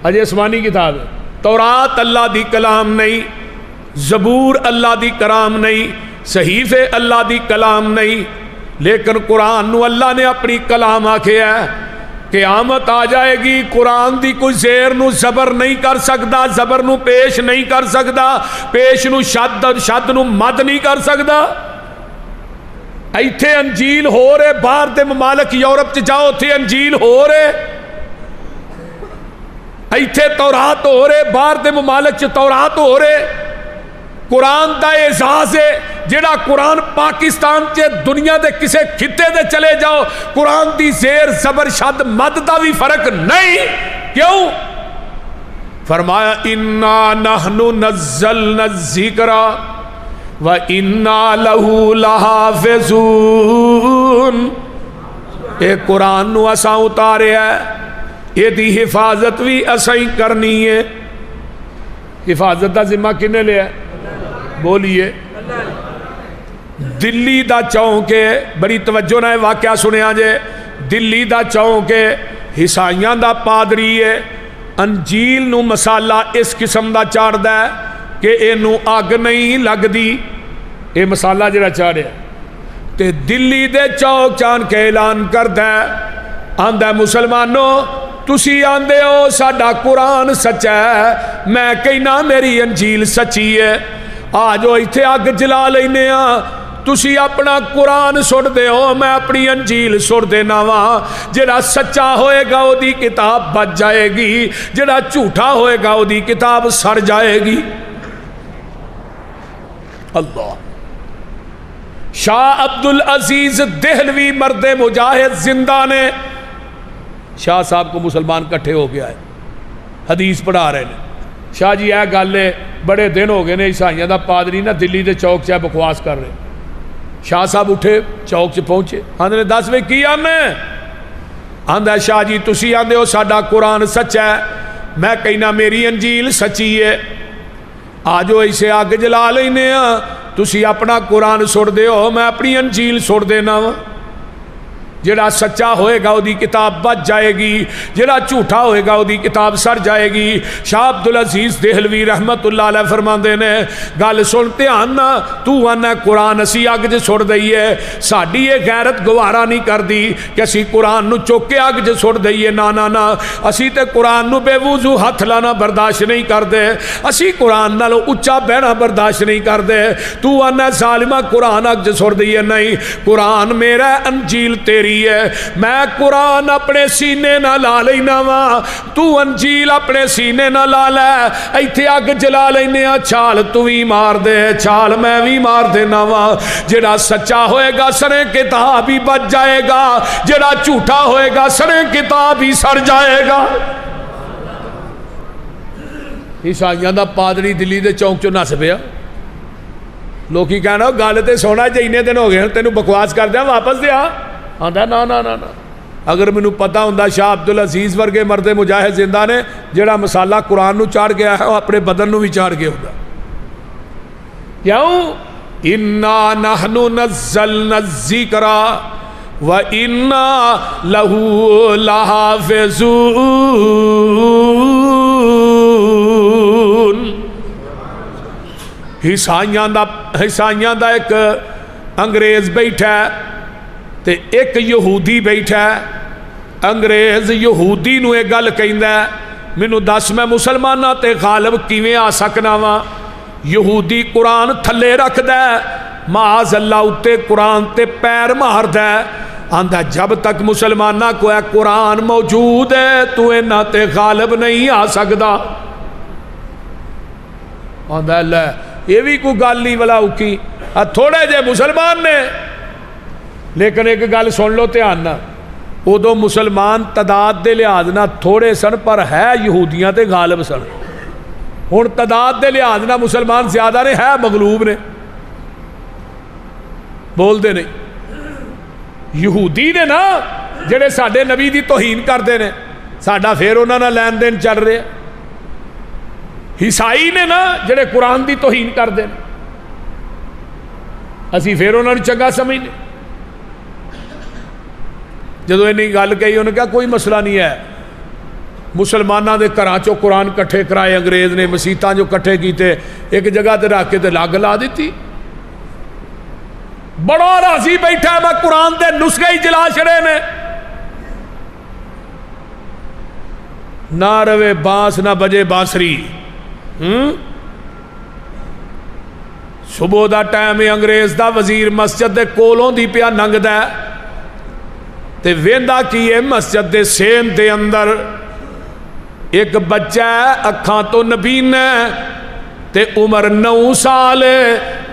اجے آسمانی کتاب ہے تورات اللہ دی کلام نہیں زبور اللہ دی کلام نہیں صحیفے اللہ دی کلام نہیں لیکن قرآن نو اللہ نے اپنی کلام آکھے ہے قیامت آ جائے گی قرآن دی کوئی زیر نو زبر نہیں کر سکتا زبر نو پیش نہیں کر سکتا پیش نو شد نو مد نہیں کر سکتا. ایتھے انجیل ہو رہے باہر دے ممالک یورپ چ جاؤ تھے انجیل ہو رہے ایتھے تورات ہو رہے باہر دے ممالک چ تورات ہو رہے. قرآن دا اعزاز ہے جڑا قرآن پاکستان چ دنیا دے کسے خطے دے چلے جاؤ قرآن دی زیر زبر شد مد دا بھی فرق نہیں. کیوں فرمایا انا نحن نزلنا الذکر وَإِنَّا لَهُ لَحَافِظُونَ. اے قرآن نو اساں اتارے ہے یہ دی حفاظت بھی اساں ہی کرنی ہے. حفاظت دا ذمہ کنے لے ہے بولیے. دلی دا چونک بڑی توجہ نہ واقعہ سنیا جے دلی دا چونک عیسائیاں دا پادری ہے انجیل نو مسالہ اس قسم دا چاڑ دا ہے کہ اینو اگ نہیں لگ دی اے مسالہ جڑا چاڑیا تے دلی دے چوک چان کے اعلان کر دے آندہ مسلمانوں تسی آندے ہو ساڈا قرآن سچا ہے میں کہنا میری انجیل سچی ہے آجو ایتھے اگ جلا لینے ہاں تسی اپنا قرآن سڑ دے ہو میں اپنی انجیل سڑ دینا وہاں جڑا سچا ہوئے گا وہ دی کتاب بچ جائے گی جڑا جھوٹا ہوئے گا وہ دی کتاب سڑ جائے گی. اللہ شاہ عبدالعزیز دہلوی مرد مجاہد زندہ نے شاہ صاحب کو مسلمان کٹھے ہو گیا ہے حدیث پڑھا رہے ہیں شاہ جی اے گل ہے بڑے دن ہو گئے نے عیسائیاں دا پادری نہ دلی دے چوک چاہ بکواس کر رہے. شاہ صاحب اٹھے چوک چ پہنچے آندے 10 وے کی آنے آندہ شاہ جی تسی آندے ہو ساڈا قرآن سچا ہے میں کہنا میری انجیل سچی ہے آجو اسے آگ جلا لینے ہاں تسی اپنا قرآن سڑ دے ہو میں اپنی انجیل سڑ دینا ہوں جڑا سچا ہوئے گا وہ دی کتاب بچ جائے گی جڑا جھوٹا ہوئے گا وہ دی کتاب سڑ جائے گی. شاہ عبدالعزیز دہلوی رحمت اللہ علیہ فرماندے نے گل سنتے آنا تو آنا قرآن اسی آگ جے سڑ دئیے ساڑی یہ غیرت گوارا نہیں کر دی کہ اسی قرآن نو چوکے آگ جے سڑ دئیے نا اسی تے قرآن نو بے وضو ہاتھ لانا برداشت نہیں کر دے اسی قرآن نالو اچھا بہنا برداشت نہیں کر دے تو آنا ظالمہ قرآن آگ جے سڑ دئیے نہیں قرآن میرا انجیل تیری ہے میں قرآن اپنے سینے نہ لا لینا وا تو انجیل اپنے سینے نہ لا لے ایتھے اگ جلا لینے چھال تو بھی مار دے چھال میں بھی مار دینا وا جڑا سچا ہوئے گا سرے کتاب ہی بچ جائے گا جڑا جھوٹا ہوئے گا سرے کتاب ہی سڑ جائے گا. عیسائیاں دا پادری دلی دے چونک چو نس پیا لوکی کہنا گل تے سونا جینے دن ہو گئے تینوں بکواس کر دیا واپس دیا آندا نا نا نا نا اگر مینوں پتا ہوندا شاہ عبدالعزیز ورگے مرد مجاہد زندہ نے جڑا مسالہ قرآن نو چاڑ گیا ہے وہ اپنے بدن نو بھی چاڑ گیا ہوگا. کیوں انا نحن نزلنا الذکر وَإِنَّا لَهُ لَحَافِظُونَ. عیسائیاں دا ایک انگریز بیٹھا ہے تے ایک یہودی بیٹھا ہے. انگریز یہودی نو ایک گل کہندا ہے مینوں دس میں مسلماناں تے غالب کیویں آ سکنا وا. یہودی قرآن تھلے رکھدا ہے معاذ اللہ اتے قرآن تے پیر ماردا ہے آندا جب تک مسلماناں کو ہے قرآن موجود ہے تو انہاں تے غالب نہیں آ سکدا. آندا لے یہ بھی کوئی گل نہیں والا اوکی تھوڑے جے مسلمان نے لیکن ایک گل سن لو دھیان نہ ادو مسلمان تعداد دے لحاظ نہ تھوڑے سن پر ہے یہودیاں تے غالب سن ہن تعداد دے لحاظ نہ مسلمان زیادہ نے ہے مغلوب نے بول دے نہیں یہودی نے نا جڑے ساڈے نبی دی توہین کرتے ہیں ساڈا پھر انہاں نال لین دین چل رہا عیسائی نے نا جڑے قرآن دی توہین کرتے ہیں اسی پھر انہاں نوں چنگا سمجھنے جدو انہیں گل کہی انہوں نے کہا کوئی مسئلہ نہیں ہے مسلمانوں دے گھراں چوں قرآن کٹھے کرائے انگریز نے مسیتاں جو کٹھے کیتے ایک جگہ تے رکھ کے تے لگ لا دیتی بڑا راضی بیٹھا ہے میں قرآن دے نسخے ہی جلا چھڑے نے نہ روے بانس نہ بجے بانسری صبح دا ٹائم انگریز دا وزیر مسجد دے کولوں دی پیا ننگدا ہے تے ویندا کی ہے مسجد دے سین دے اندر ایک بچہ ہے اکھاں تو نبین ہے تے عمر 9 سال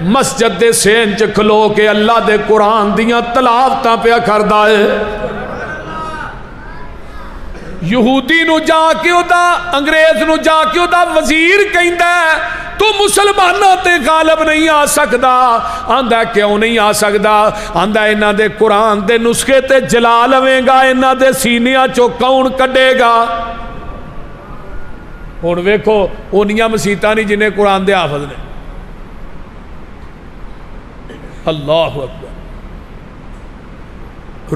مسجد دے سین چ کھلو کے اللہ دے قرآن دیاں تلاوتاں پیا کردا ہے یہودی نو جا کے دا انگریز نو جا کے دا وزیر کہندا ہے تو مسلمانوں تے غالب نہیں آ سکدا آندا کیوں نہیں آ سکدا آندا انہاں دے قرآن دے نسخے تے جلا لویں گا انہاں دے سینیاں چوں کون کڈے گا ہن ویکھو اونیاں مسیتاں نہیں جنہیں قرآن دے حافظ نے اللہ اکبر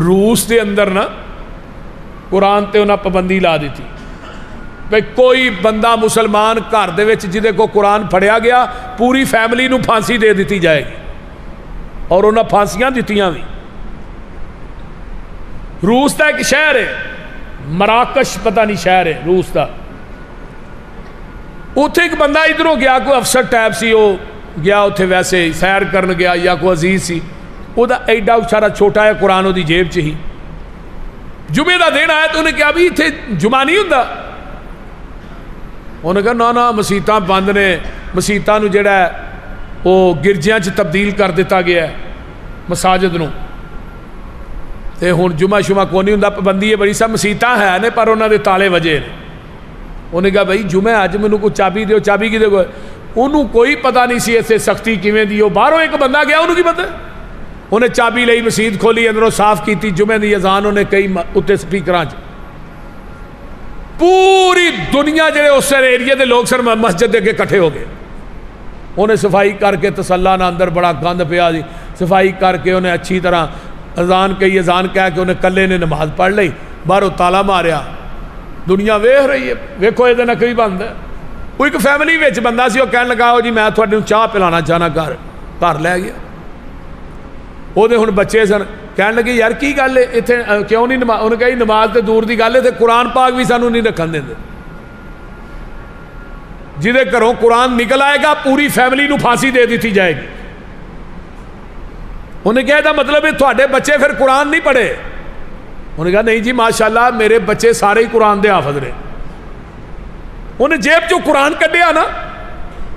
روس دے اندر نا قرآن تے انہاں پابندی لا دیتی بھئی کوئی بندہ مسلمان گھر دے وچ جدے کو قرآن پڑھیا گیا پوری فیملی نو پھانسی دے دیتی جائے گی اور انہاں پھانسیاں دیتیاں بھی روس دا ایک شہر ہے مراکش پتہ نہیں شہر ہے روس دا اتھے ایک بندہ ادھروں گیا کوئی افسر ٹائپ سی وہ گیا اتھے ویسے سیر کرن گیا یا کوئی عزیز سی وہ دا ایڈا اچھارا چھوٹا ہے قرآن وہ دی جیب چ ہی جمعے دا دن آیا تو انہیں کہا بھی اتھے جمعہ نہیں ہوندا انہوں نے کہا نا مسیتاں بند نے مسیتاں نو جڑا ہے وہ گرجیاں چ تبدیل کر دیتا گیا ہے مساجد نو تے ہن جمعہ شمعہ کو نہیں ہوندا پابندی ہے بڑی سا مسیتاں ہے نے پر انہاں دے تالے وجے نے انہوں نے کہا بھائی جمعہ اج مینوں کوئی چابی دیو چابی کی دے کوئی انہوں کوئی پتہ نہیں سی ایسے سختی کیویں دی وہ باہروں ایک بندہ گیا انہوں کی پتہ انہیں چابی لئی مسجد کھولی اندروں صاف کیتی جمعے دی اذان انہیں کئی اتنے سپیکراں چ پوری دنیا جڑے اس ایریے دے لوگ سر مسجد دے کے کٹھے ہو گئے انہیں صفائی کر کے تسلا نہ اندر بڑا گند پیا دی صفائی کر کے انہیں اچھی طرح اذان کہی اذان کہہ کے انہیں کلے نے نماز پڑھ لئی باہروں تالا ماریا دنیا ویکھ رہی ہے ویکھو یہ نقوی بند ہے وہ ایک فیملی وچ بندہ سی وہ کہنے لگا جی میں تھوڑے چاہ پلانا چاہنا گھر لے گیا وہ ہن بچے سن کہنے لگے یار کی گل ہے اتنے کیوں نہیں نماز انہیں کہا نماز تے دور دی گل ہے تے قرآن پاک بھی سانوں نہیں رکھن دے جہدے گھروں قرآن نکل آئے گا پوری فیملی نو پھانسی دے دیتی جائے گی انہیں کہا دا مطلب ہے تھوڑے بچے پھر قرآن نہیں پڑھے انہوں نے کہا نہیں جی ماشاءاللہ میرے بچے سارے ہی قرآن دے حافظ نے انہیں جیب جو قرآن کڈیا نا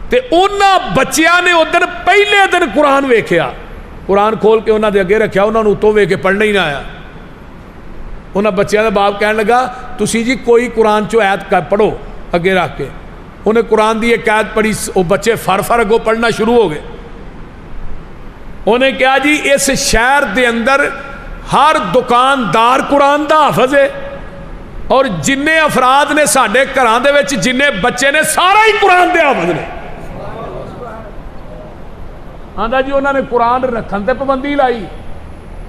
تے انہاں بچیاں نے ادھر پہلے دن قرآن ویکھیا قرآن کھول کے انہاں دے اگے رکھیا انہاں نوں اتوں ویکھ کے پڑھنا ہی نہ آیا انہاں بچیاں دا باپ کہنے لگا تسی جی کوئی قرآن چو آیت پڑھو اگے رکھ کے انہیں قرآن دی ایک آیت پڑھی وہ بچے فر اگوں پڑھنا شروع ہو گئے انہیں کہا جی اس شہر دے اندر ہر دکاندار قرآن دا حافظ ہے اور جننے افراد نے ساڈے گھراں دے وچ جننے بچے نے سارا ہی قرآن دے حافظ نے آندا جی انہوں نے قرآن رکھن تے پابندی لائی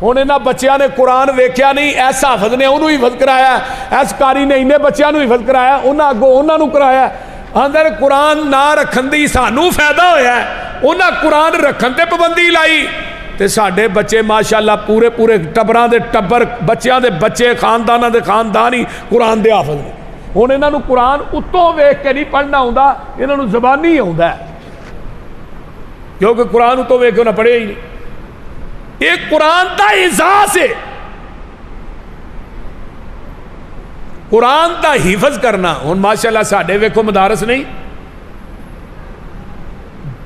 ہن انہاں بچیاں نے قرآن ویکھیا نہیں ایس حافظ نے انہوں حفظ کرایا ایس قاری نے انہیں بچیاں نو حفظ کرایا انہاں اگوں انہاں نو کرایا اندر قرآن نہ رکھن دی سانو فائدہ ہویا ہے انہاں قرآن رکھن تے پابندی لائی تے ساڈے بچے ماشاءاللہ پورے پورے ٹبراں دے ٹبر بچیاں دے بچے خانداناں دے خاندان ہی قرآن دے حافظ نے ہن انہاں نو قرآن اتوں ویکھ کے نہیں پڑھنا ہوندا انہاں نو زبانی ہوندا ہے کیونکہ قرآن اتوں ویکھ کے انہاں پڑھے ہی نہیں ایک قرآن دا اعزاز ہے قرآن دا حفظ کرنا ہن ماشاءاللہ ساڈے ویکھو مدارس نہیں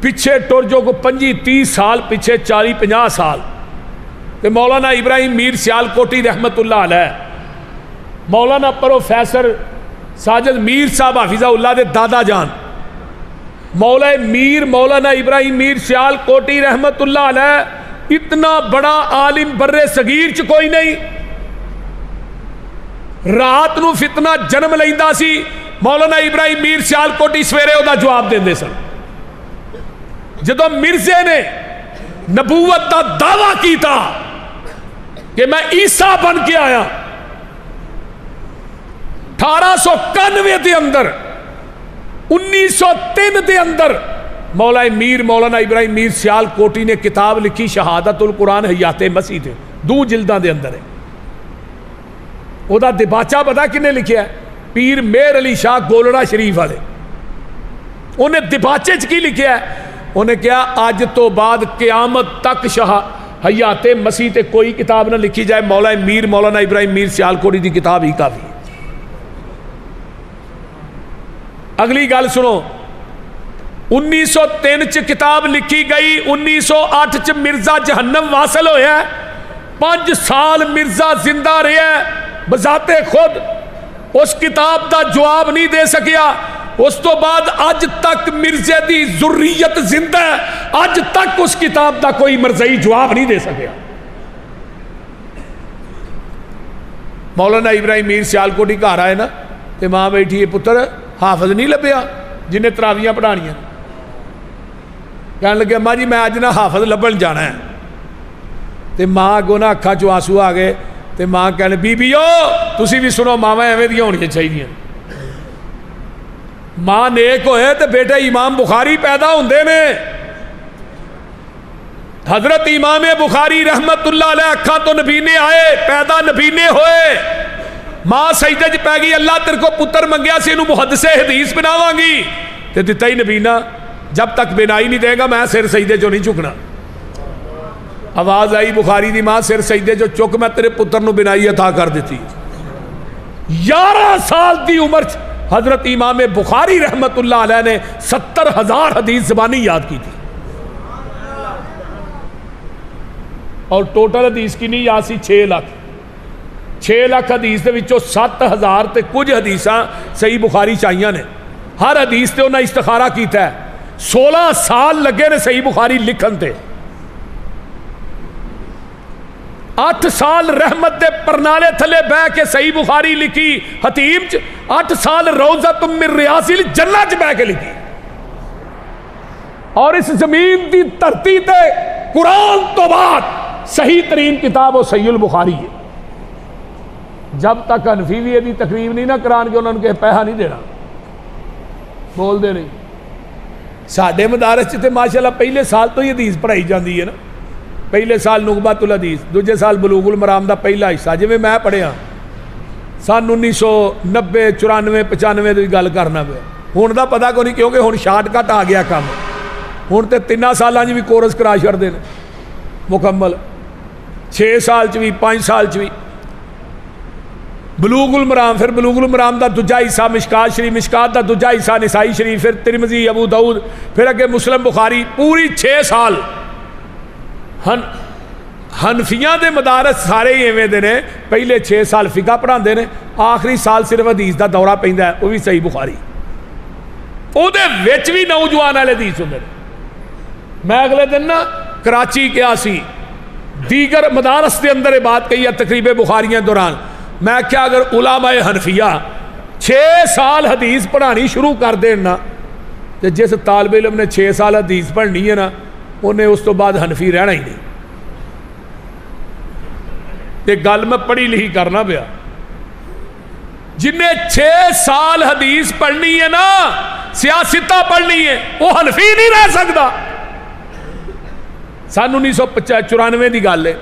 پچھے ٹر جو کو 25-30 سال پیچھے 40-50 سال تے مولانا ابراہیم میر سیال کوٹی رحمت اللہ علیہ مولانا پروفیسر ساجد میر صاحب حافظہ اللہ دے دادا جان مولانا ابراہیم میر سیال کوٹی رحمت اللہ علیہ اتنا بڑا عالم برے صغیر چ کوئی نہیں. رات نو فتنہ جنم لیندا سی مولانا ابراہیم میر سیال کوٹی سویرے او دا جواب دیندے سن. جدو مرزے نے نبوت دا دعویٰ کیتا کہ میں عیسیٰ بن کے آیا 1891 دے اندر 1903 دے اندر مولانا ابراہیم میر سیال کوٹی نے کتاب لکھی شہادت القرآن حیات مسیح تے 2 جلداں دے اندر ہے. او دا دباچہ پتا کنے لکھیا ہے؟ پیر میر علی شاہ گولڑا شریف والے. انہیں دباچے چ کی لکھیا ہے؟ انہیں کیا آج تو بعد قیامت تک حیات مسیح تے کوئی کتاب نہ لکھی جائے مولانا ابراہیم میر سیال کوٹی دی کتاب ہی کافی ہے. اگلی گل سنو 1903 چ کتاب لکھی گئی 1908 چ مرزا جہنم واصل ہویا ہے 5 سال مرزا زندہ رہا ہے بذات خود اس کتاب دا جواب نہیں دے سکیا. اس تو بعد اج تک مرزے دی ذریت زندہ ہے اج تک اس کتاب دا کوئی مرزائی جواب نہیں دے سکیا. مولانا ابراہیم میر سیال کوٹی گھر آئے نا تے ماں بیٹھی ہے پتر حافظ نہیں لبیا جنہیں تراویاں پڑھانیاں. کہنے لگے اماں جی میں اج نہ حافظ لبن جانا ہے. تے ماں اگوں نہ اکھاں چوں آنسو آ گئے تے ماں کہنے بیبیو تسی بھی سنو ماواں ایویں دیاں ہونیاں چاہیے. ماں نیک ہوئے تے بیٹے امام بخاری پیدا ہوندے نے. حضرت امام بخاری رحمت اللہ علیہ اکھاں تو نبینے آئے پیدا نبینے ہوئے. ماں سجدے چ پی گئی اللہ تیرے کو پتر منگیا سی انہوں محدث حدیث بناواں گی تے دتا ہی نبینا جب تک بنائی نہیں دے گا میں سر سجدے چوں نہیں چکنا. آواز آئی بخاری دی ماں سر سجدے چوں چک میں تیرے پتر نو بنائی عطا کر دیتی. 11 سال دی عمر حضرت امام بخاری رحمت اللہ علیہ نے 70,000 حدیث زبانی یاد کی تھی. اور ٹوٹل حدیث کی نہیں یاد سی 6 لاکھ حدیث دے وچوں 7,000 تے کچھ حدیثاں صحیح بخاری چاہیاں نے. ہر حدیث تے انہاں استخارہ کیتا ہے. 16 سال لگے نے صحیح بخاری لکھن تے. 8 سال رحمت دے پرنالے تھلے بہ کے صحیح بخاری لکھی حتیم 8 سال روضۃ من ریاض الجنہ چ بہ کے لکھی. اور اس زمین دی دھرتی تے قرآن تو بعد صحیح ترین کتاب وہ صحیح البخاری ہے. جب تک حنفی بھی یہ تقریب نہیں نہ کران کے انہوں نے پیسہ نہیں دینا بول دے نہیں. ساڈے مدارس تے ماشاءاللہ پہلے سال تو یہ حدیث پڑھائی جاندی ہے نا. پہلے سال نغبۃ الحدیث دوجے سال بلوغ المرام دا پہلا حصہ جویں میں پڑھیا سن 1990 94 95 دی گل کرنا پیا. ہن دا پتہ کوئی نہیں کیونکہ ہن شارٹ کٹ آ گیا کام. ہن تے 3 سالاں بھی کورس کرا چھڑدے نے مکمل 6 سال چ بھی 5 سال چ بھی. بلوغ المرام پھر بلوغ المرام دا دوجا حصہ مشکات شریف مشکات دا دوجا حصہ نسائی شریف پھر ترمذی ابو داؤد پھر اگے مسلم بخاری پوری 6 سال. حنفیاں دے مدارس سارے ہی ایویں دے نے پہلے 6 سال فقہ پڑھاندے نے آخری سال صرف حدیث دا دورہ پیندا ہے وہ بھی صحیح بخاری. او دے وچ بھی نوجوان والے حدیث ہوندے نے. میں اگلے دن نا کراچی گیا سی دیگر مدارس دے اندر بات کہی ہے تقریب بخاریاں دوران. میں کیا اگر علماء حنفیہ 6 سال حدیث پڑھانی شروع کر دین نا تو جس طالب علم نے 6 سال حدیث پڑھنی ہے نا انہیں اس تو بعد حنفی رہنا ہی نہیں. یہ گل میں پڑھی لکھی کرنا پیا. جنہیں 6 سال حدیث پڑھنی ہے نا سیاستہ پڑھنی ہے وہ حنفی نہیں رہ سکتا. سن 1994 دی گل ہے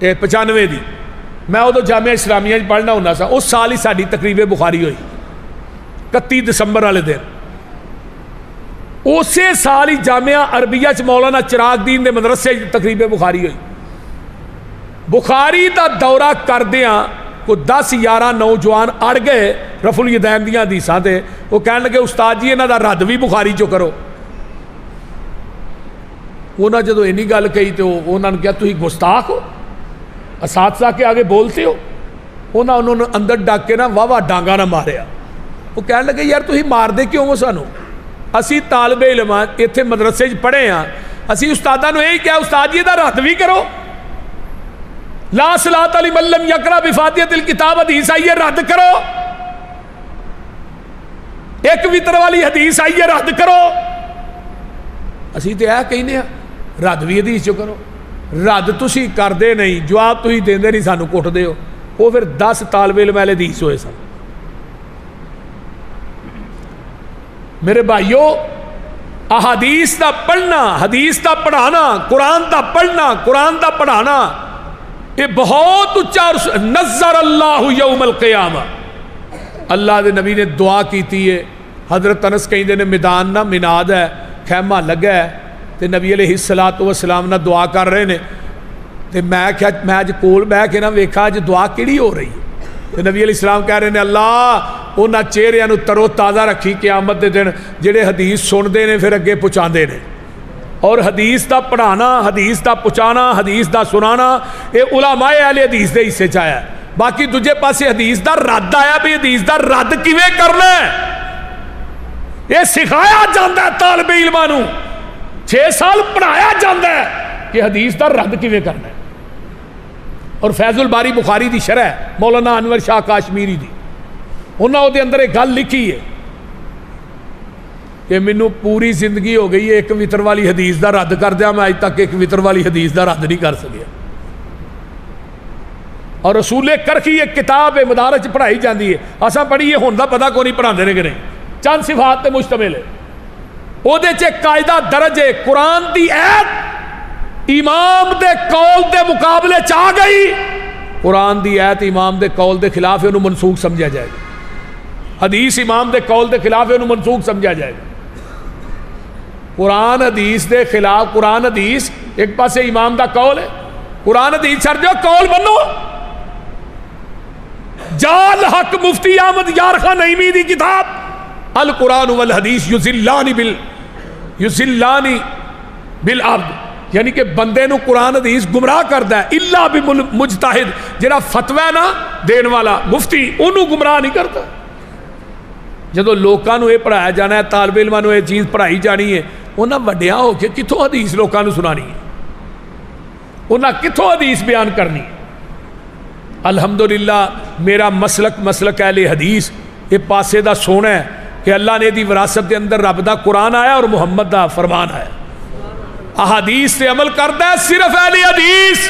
95 دی میں ادو جامعہ اسلامیہ پڑھنا ہونا سا. اس سال ہی ساری تقریب بخاری ہوئی 31 دسمبر والے دن. اسی سال ہی جامعہ عربیہ چ مولانا چراغ دین دے مدرسے تقریب بخاری ہوئی. بخاری دا دورہ کردیاں کو 10-11 نوجوان اڑ گئے رفع الیدین دیاں حدیثاں تے. وہ کہنے لگے استاد جی انہاں دا رد بھی بخاری چو کرو. انہوں نے جدو اینی گل کہی تو انہوں نے کہا تھی گستاخ ہو، اساتذہ کے آگے بولتے ہو؟ انہوں نے اندر ڈک کے نا واہ ڈانگا نہ ماریا. وہ کہنے لگے یار تھی مار دے کیوں ہو سانو؟ اسی طالب علم اتنے مدرسے پڑھے ہاں، اسی استاداں نو یہی کہا استاد جی دا رد بھی کرو، لا صلاۃ لمن لم یقرأ بفاتحۃ الکتاب حدیث آئی ہے رد کرو، ایک وطر والی حدیث آئی ہے رد کرو. اسی تو یہ کہنے رد بھی حدیث چو کرو. رد تسی کردے نہیں، جواب تسی دیندے نہیں، سانو کٹ دے ہو. وہ پھر 10 طالب علم اہل حدیث ہوئے سن. میرے بھائیو، احادیث دا پڑھنا، حدیث دا پڑھانا، قرآن دا پڑھنا، قرآن دا پڑھانا یہ بہت اچھا. نظر اللہ یوم القیامہ، اللہ دے نبی نے دعا کیتی ہے. حضرت انس کہیں نے میدان نہ مناد ہے، خیمہ لگا ہے تے نبی علیہ الصلوۃ والسلام نہ دعا کر رہے نے تے میں اج کول بہ کے نہ ویکھا اج دعا کیڑی ہو رہی ہے. تے نبی علیہ السلام کہہ رہے نے اللہ انہاں چہریاں نو ترو تازہ رکھی قیامت دے دن جڑے حدیث سنتے نے پھر اگے پہنچاندے نے. اور حدیث دا پڑھانا، حدیث دا پہنچانا، حدیث دا سنانا یہ علماء اہل حدیث دے حصے چ آیا. باقی دوجے پاسے حدیث دا رد آیا بھی حدیث دا رد کیویں کرنا ہے یہ سکھایا جاندہ ہے. طالب علماں نو 6 سال پڑھایا جاندہ ہے کہ حدیث دا رد کیویں کرنا ہے. اور فیض الباری بخاری دی شرح مولانا انور شاہ کاشمیری دی انہاں دے اندر ایک گل لکھی ہے کہ مینوں پوری زندگی ہو گئی ہے ایک وطر والی حدیث دا رد کر دیا، میں اج تک ایک وطر والی حدیث دا رد نہیں کر سکیا. اور رسول کرخی ایک کتاب مدارج پڑھائی جاندی ہے، اساں پڑھی ہے ہن دا پتہ کوئی نہیں پڑھاندے نے کہ نہیں. چند صفات تے مشتمل ہے. او دے چ قاعدہ درج ہے قرآن دی ایت امام دے قول دے مقابلے چ آ گئی، قرآن دی ایت امام دے قول دے خلاف ہے، انہوں منسوخ سمجھا جائے گا. حدیث امام دے قول دے خلاف ہے، انہوں منسوخ سمجھا جائے گا. قرآن حدیث دے خلاف، قرآن حدیث ایک پاسے امام دا قول ہے، قرآن حدیث چھڑ جو قول بنو. جال حق مفتی احمد یار خان نعیمی دی کتاب القرآن والحدیث یضلانی بالعبد، یعنی کہ بندے نو قرآن حدیث گمراہ کردا ہے. الا بمجتہد جڑا فتوی نہ دین والا مفتی انہوں گمراہ نہیں کرتا. جدو لوکاں نو یہ پڑھایا جانا ہے، طالب علماں نو یہ چیز پڑھائی جانی ہے، انہاں وڈیاں ہو کے کتھوں حدیث لوکاں نو سنانی ہے، انہاں کتھوں حدیث بیان کرنی ہے. الحمدللہ میرا مسلک اہل حدیث یہ پاسے دا سونا ہے کہ اللہ نے دی وراثت دے اندر رب دا قرآن آیا اور محمد دا فرمان آیا. احادیث سے عمل کرتا ہے صرف اہل حدیث.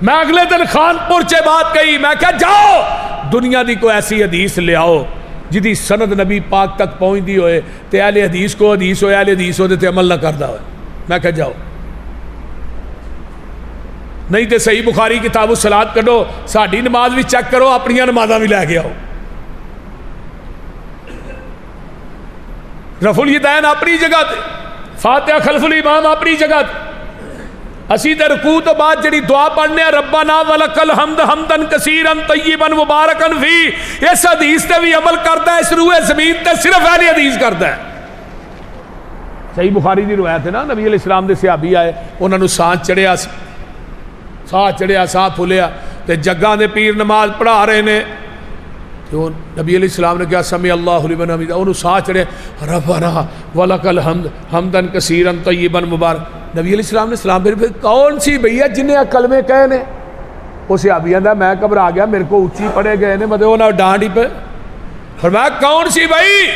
میں اگلے دن خانپور چے بات کہی، میں کہا جاؤ دنیا دی کوئی ایسی حدیث لے آؤ جدی سند نبی پاک تک پہنچ دی ہوئے تے اہل حدیث کو حدیث ہوئے، اہل حدیث ہوئے تے عمل نہ کردہ ہوئے. میں کہا جاؤ، نہیں تے صحیح بخاری کتاب الصلاۃ کڈو، ساڈی نماز بھی چیک کرو، اپنی نمازاں بھی لے کے آؤ. رفع الیدین اپنی جگہ تے، فاتحہ خلف الامام اپنی جگہ تے. اسی تے رکوع تو بعد جڑی دعا پڑھنے ہیں ربنا ولک الحمد حمدا کثیرا طیبا مبارکا فی، اس حدیث تے بھی عمل کرتا ہے، اس روح زمین تے صرف اہل حدیث کرتا ہے. صحیح بخاری دی روایت ہے نا، نبی علیہ السلام دے صحابی آئے، انہوں نے ساہ چڑھیا ساہ پھولیا تے جگہ دے پیر نماز پڑھا رہے نے، تو نبی علیہ السلام نے کہا سمی اللہ لمن حمیدہ، انہوں ساہ چڑھے ربنا ولک الحمد حمدا کثیرا طیبا مبارک. نبی علیہ السلام نے سلام پھر کون سی بھیا جنہیں کلمے کہے نے؟ وہ صحابی آندا میں گھبرا گیا، میرے کو اونچی پڑھے گئے نے، مطلب انہوں نے ڈانٹ ہی پہ. فرمایا کون سی بھائی؟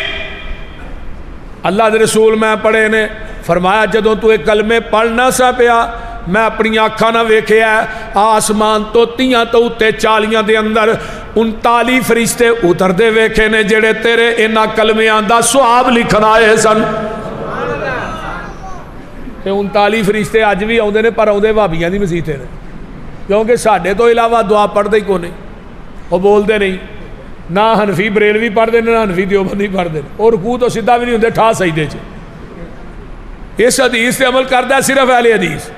اللہ دے رسول میں پڑھے نے. فرمایا جدوں تو ایک کلمے پڑھنا سا پیا، میں اپنی آنکھاں نہ ویکھیا آسمان تو تیاں تو اتے چالیاں دے اندر 39 فرشتے اتردے ویکھے نے جڑے تیرے انہاں کلمیاں دا ثواب لکھن آئے سن. تے 39 فرشتے اج بھی آؤندے نے، پر آؤندے بھابیاں دی مسیتے نے، کیونکہ ساڈے تو علاوہ دعا پڑھدے ہی کوئی نہیں، وہ بولدے نہیں. نہ حنفی بریلوی پڑھدے نے، نہ حنفی دیوبندی پڑھدے نے، اور رکوع تو سیدھا بھی نہیں ہوندے، ٹھا سجدے چ. اس حدیث سے عمل کردا ہے صرف اہل حدیث.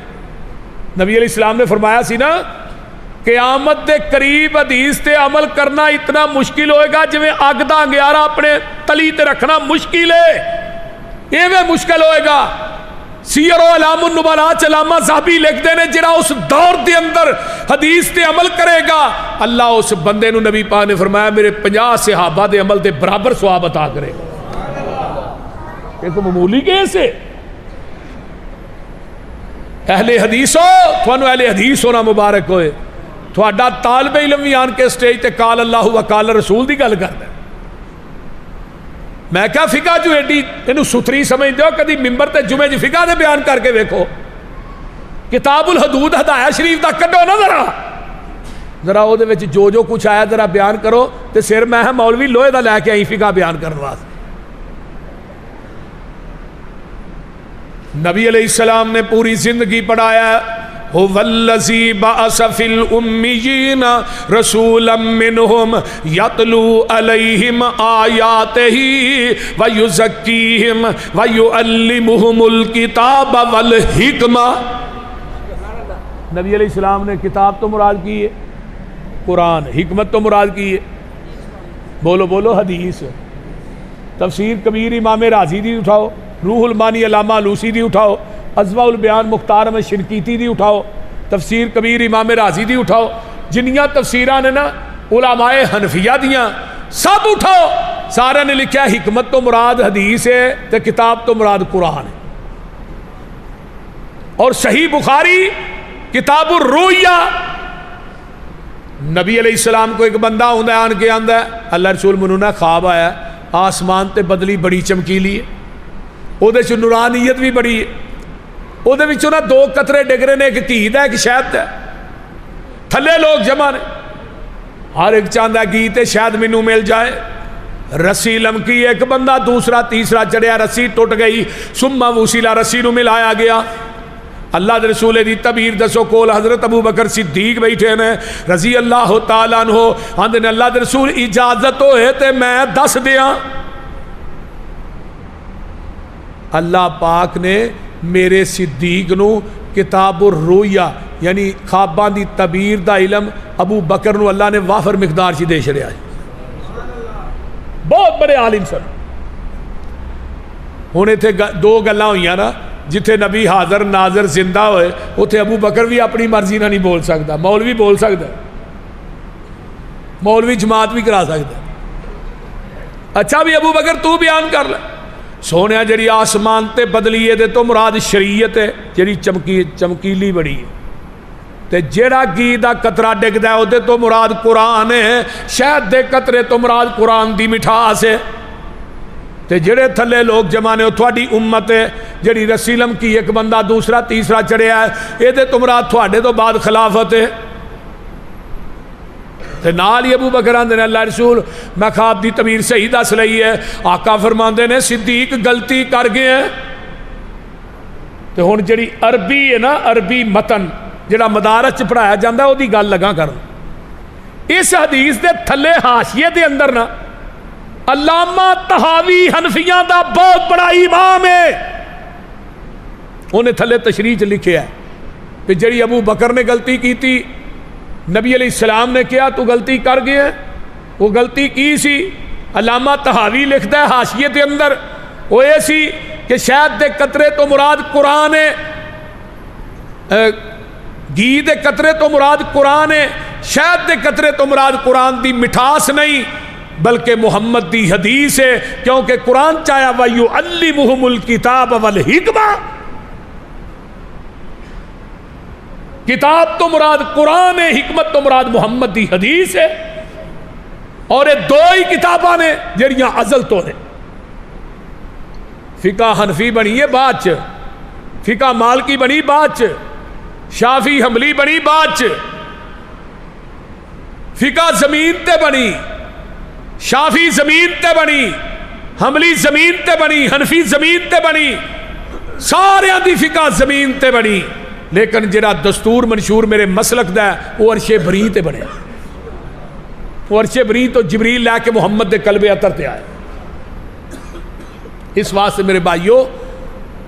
نبی علیہ السلام نے فرمایا سی نا قیامت دے قریب حدیث تے عمل کرنا اتنا مشکل ہوئے گا جویں اگ دا انگیارا اپنے تلی تے رکھنا مشکل ہے، ایویں مشکل ہوئے گا. سیر و علام النبلاء علامہ ذہبی لکھتے ہیں جڑا اس دور دے اندر حدیث تے عمل کرے گا اللہ اس بندے نو نبی پاک نے فرمایا میرے 50 صحابہ دے عمل دے برابر ثواب عطا کرے گا. ایک معمولی کیس ہے. اہل حدیث ہو تھانو اہل حدیث ہونا مبارک ہوئے. تھوڑا طالب علم بھی آن کے سٹیج تے قال اللہ و قال رسول دی گل کردا ہے. میں کہا فقہ جو ایڈی انہوں ستری سمجھ دو کدی ممبر تے جمعے جی فقہ دے بیان کر کے ویکھو. کتاب الحدود ہدایہ شریف دا کڈو نا ذرا او دے وچ جو کچھ آیا ذرا بیان کرو تے سر میں مولوی لوہے دا لے کے آئی فقہ بیان کرنے واسطے. نبی علیہ السلام نے پوری زندگی پڑھایا هو الذی بعث فی الامیین رسولا منہم یتلو علیہم آیاتہ ویزکیہم ویعلمہم الکتاب والحکمہ. نبی علیہ السلام نے کتاب تو مراد کی ہے قرآن, حکمت تو مراد کی ہے بولو بولو حدیث. تفسیر کبیر امام رازی دی اٹھاؤ, روح المانی علامہ علوسی دی اٹھاؤ, ازواء البیان مختار میں شنقیطی دی اٹھاؤ, تفسیر کبیر امام رازی دی اٹھاؤ, جنیاں تفسیران نے نا علماء حنفیہ دیاں سب اٹھاؤ, سارے نے لکھا حکمت تو مراد حدیث ہے تے کتاب تو مراد قرآن ہے. اور صحیح بخاری کتاب الرؤیا, نبی علیہ السلام کو ایک بندہ ہوندا ہے آن کے آندا ہے اللہ رسول منوں نا خواب آیا آسمان تے بدلی بڑی چمکیلی ہے, او دے چ نورانیت بھی بڑی ہے, او دے وچوں نا 2 قطرے ڈگ رہے نے, ایک گھی دا ایک شہد دا, تھلے لوگ جمع نے, ہر ایک چاہندا گھی تے شہد مینوں مل جائے. رسی لمکی, ایک بندہ دوسرا تیسرا چڑھیا, رسی ٹوٹ گئی, ثم وصلا رسی نو ملایا گیا. اللہ دے رسول دی تبیر دسو کول حضرت ابو بکر صدیق بیٹھے نے رضی اللہ تعالیٰ عنہ, آندے نے اللہ دے رسول اجازت ہوئے تے میں دس دیاں. اللہ پاک نے میرے صدیق نو کتاب الرؤیا یعنی خواباں دی تعبیر دا علم ابو بکر نو اللہ نے وافر مقدار چ دے چھڑیا ہے. بہت بڑے عالم سن. ہن ایتھے 2 گلاں ہوئیاں نا, جتھے نبی حاضر ناظر زندہ ہوئے اتھے ابو بکر بھی اپنی مرضی نہ نہیں بول سکتا, مولوی بول سکتا, مولوی جماعت بھی کرا سکتا. اچھا بھی ابو بکر تو بیان کر لے. سونے جڑی آسمان تے بدلی ہے تو مراد شریعت ہے جڑی چمکیلی بڑی ہے, تے جیڑا گھی دا قطرہ ڈگدا ہے او تو مراد قرآن ہے, شہد دے قطرے تو مراد قرآن دی مٹھاس ہے. تے جڑے تھلے لوگ جمع نے تھوڑی امت ہے جڑی رسی لمکی ایک بندہ دوسرا تیسرا چڑھیا ہے, یہ تو مراد تھوڑے تو بعد خلافت ہے. تے نال ہی ابو بکر آندے نے اللہ رسول میں خواب دی تعبیر صحیح دس لئی ہے. آقا فرماندے نے صدیق غلطی کر گئے ہیں. تے ہن جڑی عربی ہے نا, عربی متن جڑا مدارس چ پڑھایا جاندا ہے او دی گل لگا کر. اس حدیث دے تھلے حاشیے دے اندر نا علامہ طحاوی حنفیاں دا بہت بڑا امام ہے, انہیں تھلے تشریح چ لکھیا ہے کہ جڑی ابو بکر نے غلطی کی تھی نبی علیہ السلام نے کیا تو غلطی کر گئے ہیں, وہ غلطی کی سی. علامہ طحاوی لکھتا ہے حاشیے کے اندر وہ یہ سی کہ شہد دے قطرے تو مراد قرآن ہے, گھی دے قطرے تو مراد قرآن ہے, شہد دے قطرے تو مراد قرآن دی مٹھاس نہیں بلکہ محمد دی حدیث ہے, کیونکہ قرآن چاہیا وَيُعَلِّمُهُمُ الْكِتَابَ وَالْحِکْمَةَ, کتاب تو مراد قرآن ہے, حکمت تو مراد محمد دی حدیث ہے. اور یہ 2 ہی کتاباں نے جڑیاں ازل تو نے. فقہ حنفی بنی ہے بعد چ, فقہ مالکی بنی بعد چ, شافعی حنبلی بنی بعد چ, فقہ زمین تے بنی, شافعی زمین تے بنی, حنبلی زمین تے بنی, حنفی زمین تے بنی, سارے دی فقہ زمین تے بنی. لیکن جڑا دستور منشور میرے مسلک دا ہے وہ عرش بری تے بنے. وہ عرش بری تو جبریل لے کے محمد دے قلب اطہر تے آئے. اس واسطے میرے بھائیو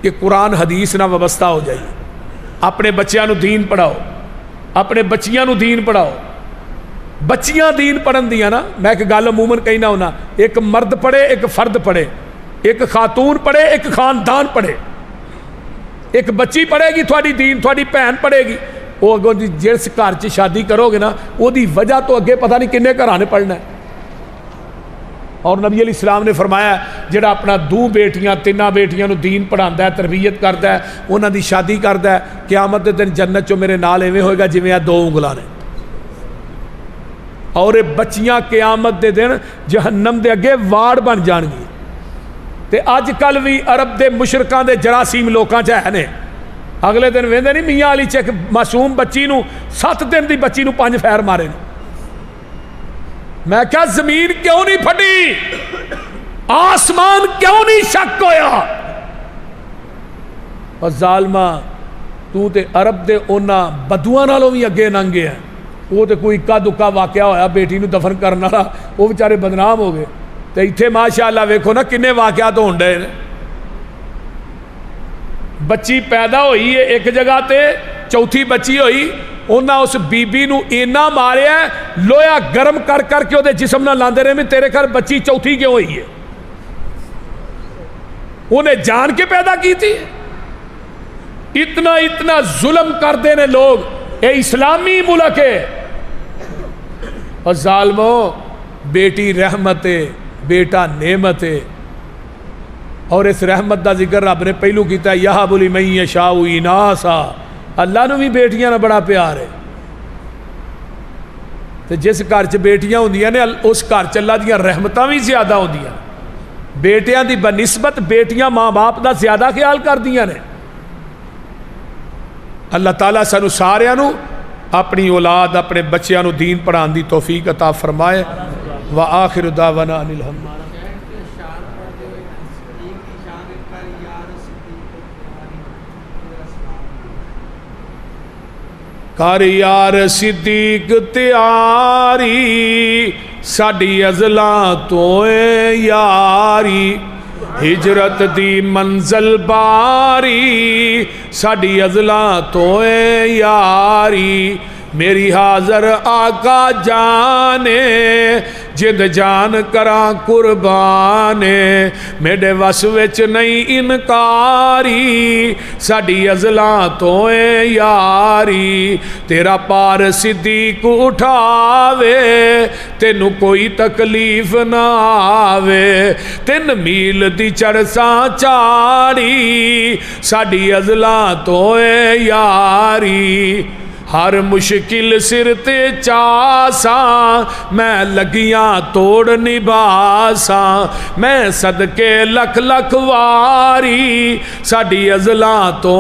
کہ قرآن حدیث نہ وابستہ ہو جائے. اپنے بچیاں نو دین پڑھاؤ, اپنے بچیاں نو دین پڑھاؤ. بچیاں دین پڑھن دیا نا, میں ایک گل عموماً کہیں نہ ہونا, ایک مرد پڑھے ایک فرد پڑھے, ایک خاتون پڑھے ایک خاندان پڑھے. ایک بچی پڑھے گی تھوڑی دین، تھوڑی بہن پڑھے گی، وہ اگوں جس گھر چ شادی کرو گے نا وہ دی وجہ تو اگے پتہ نہیں کنے گھرانے پڑھنا ہے۔ اور نبی علیہ السلام نے فرمایا جڑا اپنا دو بیٹیاں تیناں بیٹیاں نو دین پڑھاندا ہے، تربیت کردا ہے، انہاں دی شادی کردا ہے، قیامت دے دن جنت چوں میرے نال ایویں ہوئے گا جویں دو انگلاں نے۔ اور یہ بچیاں قیامت دے دن جہنم دے اگے واڑ بن جان گی۔ تے اج کل بھی عرب دے مشرکاں دے جراثیم لوکاں چ ہے نے، اگلے دن ویندے نہیں میاں علی چ ایک معصوم بچی نو 7 دن دی بچی نو 5 پھیر مارے نے۔ میں کہا زمین کیوں نہیں پھٹی، آسمان کیوں نہیں شک ہویا؟ اور ظالمہ تو تے عرب دے اونا بدواں نالوں بھی اگے ننگے ہیں، وہ تے کوئی اکا دکا واقعہ ہویا بیٹی نو دفن کرنا رہا وہ بیچارے بدنام ہو گئے۔ تے ایتھے ماشاءاللہ ویکھو نا کنے واقعات ہون ڈے نے۔ بچی پیدا ہوئی ہے ایک جگہ تے، چوتھی بچی ہوئی، انہاں اس بی بی نو اینا ماریا ہے لویا گرم کر کر کے دے جسم نہ لاندے رہے میں تیرے گھر بچی چوتھی کیوں ہوئی ہے؟ انہیں جان کے پیدا کی تھی۔ اتنا اتنا ظلم کر دینے لوگ، اے اسلامی ملک ہے۔ اور ظالموں بیٹی رحمت ہے، بیٹا نعمت ہے، اور اس رحمت دا ذکر رب نے پہلو کیتا ہے یہب لمن یشاء اناسا، اللہ نو بھی بیٹیاں نہ بڑا پیار ہے۔ تو جس گھر چ بیٹیاں ہوندیاں نے اس گھر چ اللہ دیاں رحمتاں بھی زیادہ ہوندیاں، بیٹیاں دی بنسبت بیٹیاں ماں باپ دا زیادہ خیال کردیاں نے۔ اللہ تعالیٰ سانو ساریاں نو اپنی اولاد اپنے بچیاں نو دین پڑھان دی توفیق عطا فرمائے۔ وآخر دعوانا ان الحمد کر یار صدیق تیاری ساڈی ازلاں تو یاری، ہجرت دی منزل باری ساڈی ازلاں تو یاری، میری حاضر آقا جانے جد جان کراں قربانے، میرے وس وچ نہیں انکاری ساڈی ازلاں تو یاری، تیرا پار صدیق اٹھاوے تینو کوئی تکلیف نہ آوے، 3 میل دی چڑساں چاڑی ساڈی ازلاں تو یاری، ہر مشکل سر تے چاساں میں لگیاں توڑ نباساں، میں صدقے لکھ لکھ واری ساڈی ازلاں تو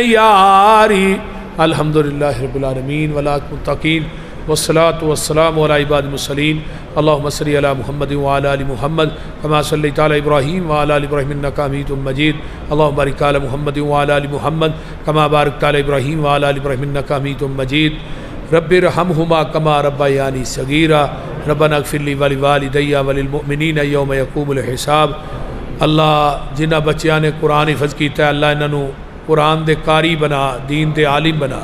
یاری۔ الحمدللہ رب العالمین والعاقبۃ للمتقین والصلاة والسلام علی عباد المرسلین، اللہم صلی علی محمد وعلی آل محمد کما صلیت علی ابراہیم وعلی آل ابراہیم انک حمید مجید، اللہم بارک علی محمد وعلی آل محمد کما بارکت علی ابراہیم وعلی آل ابراہیم انک حمید مجید، رب ارحمہما کما ربیانی صغیرا، ربنا اغفر لی ولوالدی وللمؤمنین یوم یقوم الحساب۔ اللہ جنہ بچیاں نے قرآن حفظ کیتا ہے اللہ انہاں نو قرآن دے قاری بنا، دین دے عالم بنا،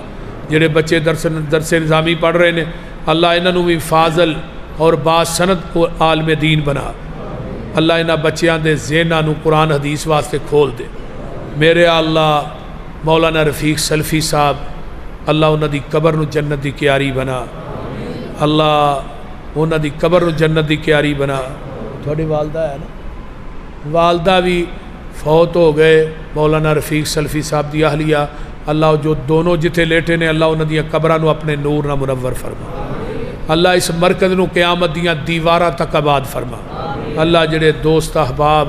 جڑے بچے درس نظامی پڑھ رہے ہیں اللہ انہاں نو بھی فاضل اور باسند کو عالم دین بنا، اللہ انہاں بچیاں دے ذہناں نو قرآن حدیث واسطے کھول دے۔ میرے اللہ مولانا رفیق سلفی صاحب اللہ انہاں دی قبر نو جنت دی کیاری بنا، اللہ انہاں دی قبر نو جنت دی کیاری بنا۔ تھوڑی والدہ ہے نا، والدہ بھی فوت ہو گئے، مولانا رفیق سلفی صاحب دی اہلیہ اللہ جو دونوں جتھے لیٹے نے اللہ انہاں دیاں قبراں نو اپنے نور نہ منور فرما، اللہ اس مرکز نو قیامت دیاں دیواراں تک آباد فرما، اللہ جڑے دوست احباب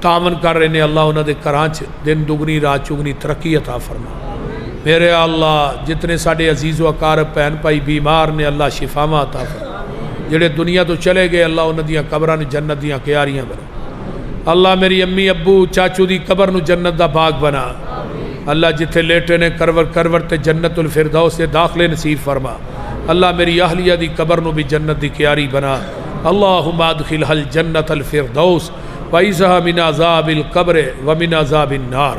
تعاون کر رہے نے اللہ انہاں دے گھراں چ دن دگنی رات چگنی ترقی عطا فرما۔ میرے اللہ جتنے ساڈے عزیز و اقارب بہن بھائی بیمار نے اللہ شفاواں عطا فرما، جڑے دنیا تو چلے گئے اللہ انہاں دیاں قبراں نو جنت دیاں کیاریاں بنا، اللہ میری امی ابو چاچو دی قبر نو جنت دا باغ بنا، اللہ جتھے لیٹے نے کرور تے جنت الفردوس سے داخلے نصیب فرما، اللہ میری اہلیہ دی قبر نو بھی جنت دی کیاری بنا، اللہم ادخلھا الجنت الفردوس وعیذھا من عذاب القبر ومن عذاب النار،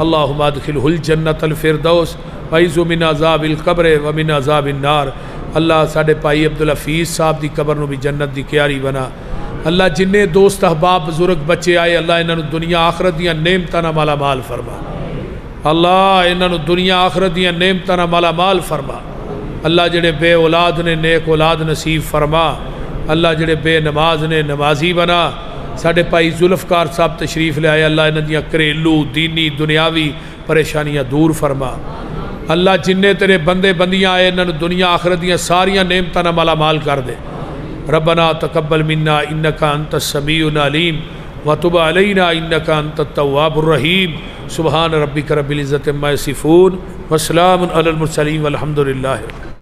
اللہم ادخلھا الجنت الفردوس وعیذھا من عذاب القبر ومن عذاب النار۔ اللہ ساڈے بھائی عبدالحفیظ صاحب دی قبر نو بھی جنت دی کیاری بنا، اللہ جنہیں دوست احباب بزرگ بچے آئے اللہ انہاں نو دنیا آخرت دیاں نعمتاں نال مالا مال فرما، اللہ انہوں دنیا آخرت دیا نعمتاں نال مالا مال فرما اللہ جڑے بے اولاد نے نیک اولاد نصیب فرما اللہ جڑے بے نماز نے نمازی بنا ساڈے بھائی ذوالفقار صاحب تشریف لے آئے اللہ انہاں دیاں گھریلو دینی دنیاوی پریشانیاں دور فرما اللہ جننے تیرے بندے بندیاں آئے انہوں دنیا آخرت دیاں ساریاں نعمتاں نال مالا مال کر دے ربنا تقبل منا انکا انت السمیع العلیم وتب علینا انکا انت التواب الرحیم سبحان ربک رب العزت عما یصفون وسلام علی المرسلین والحمد للہ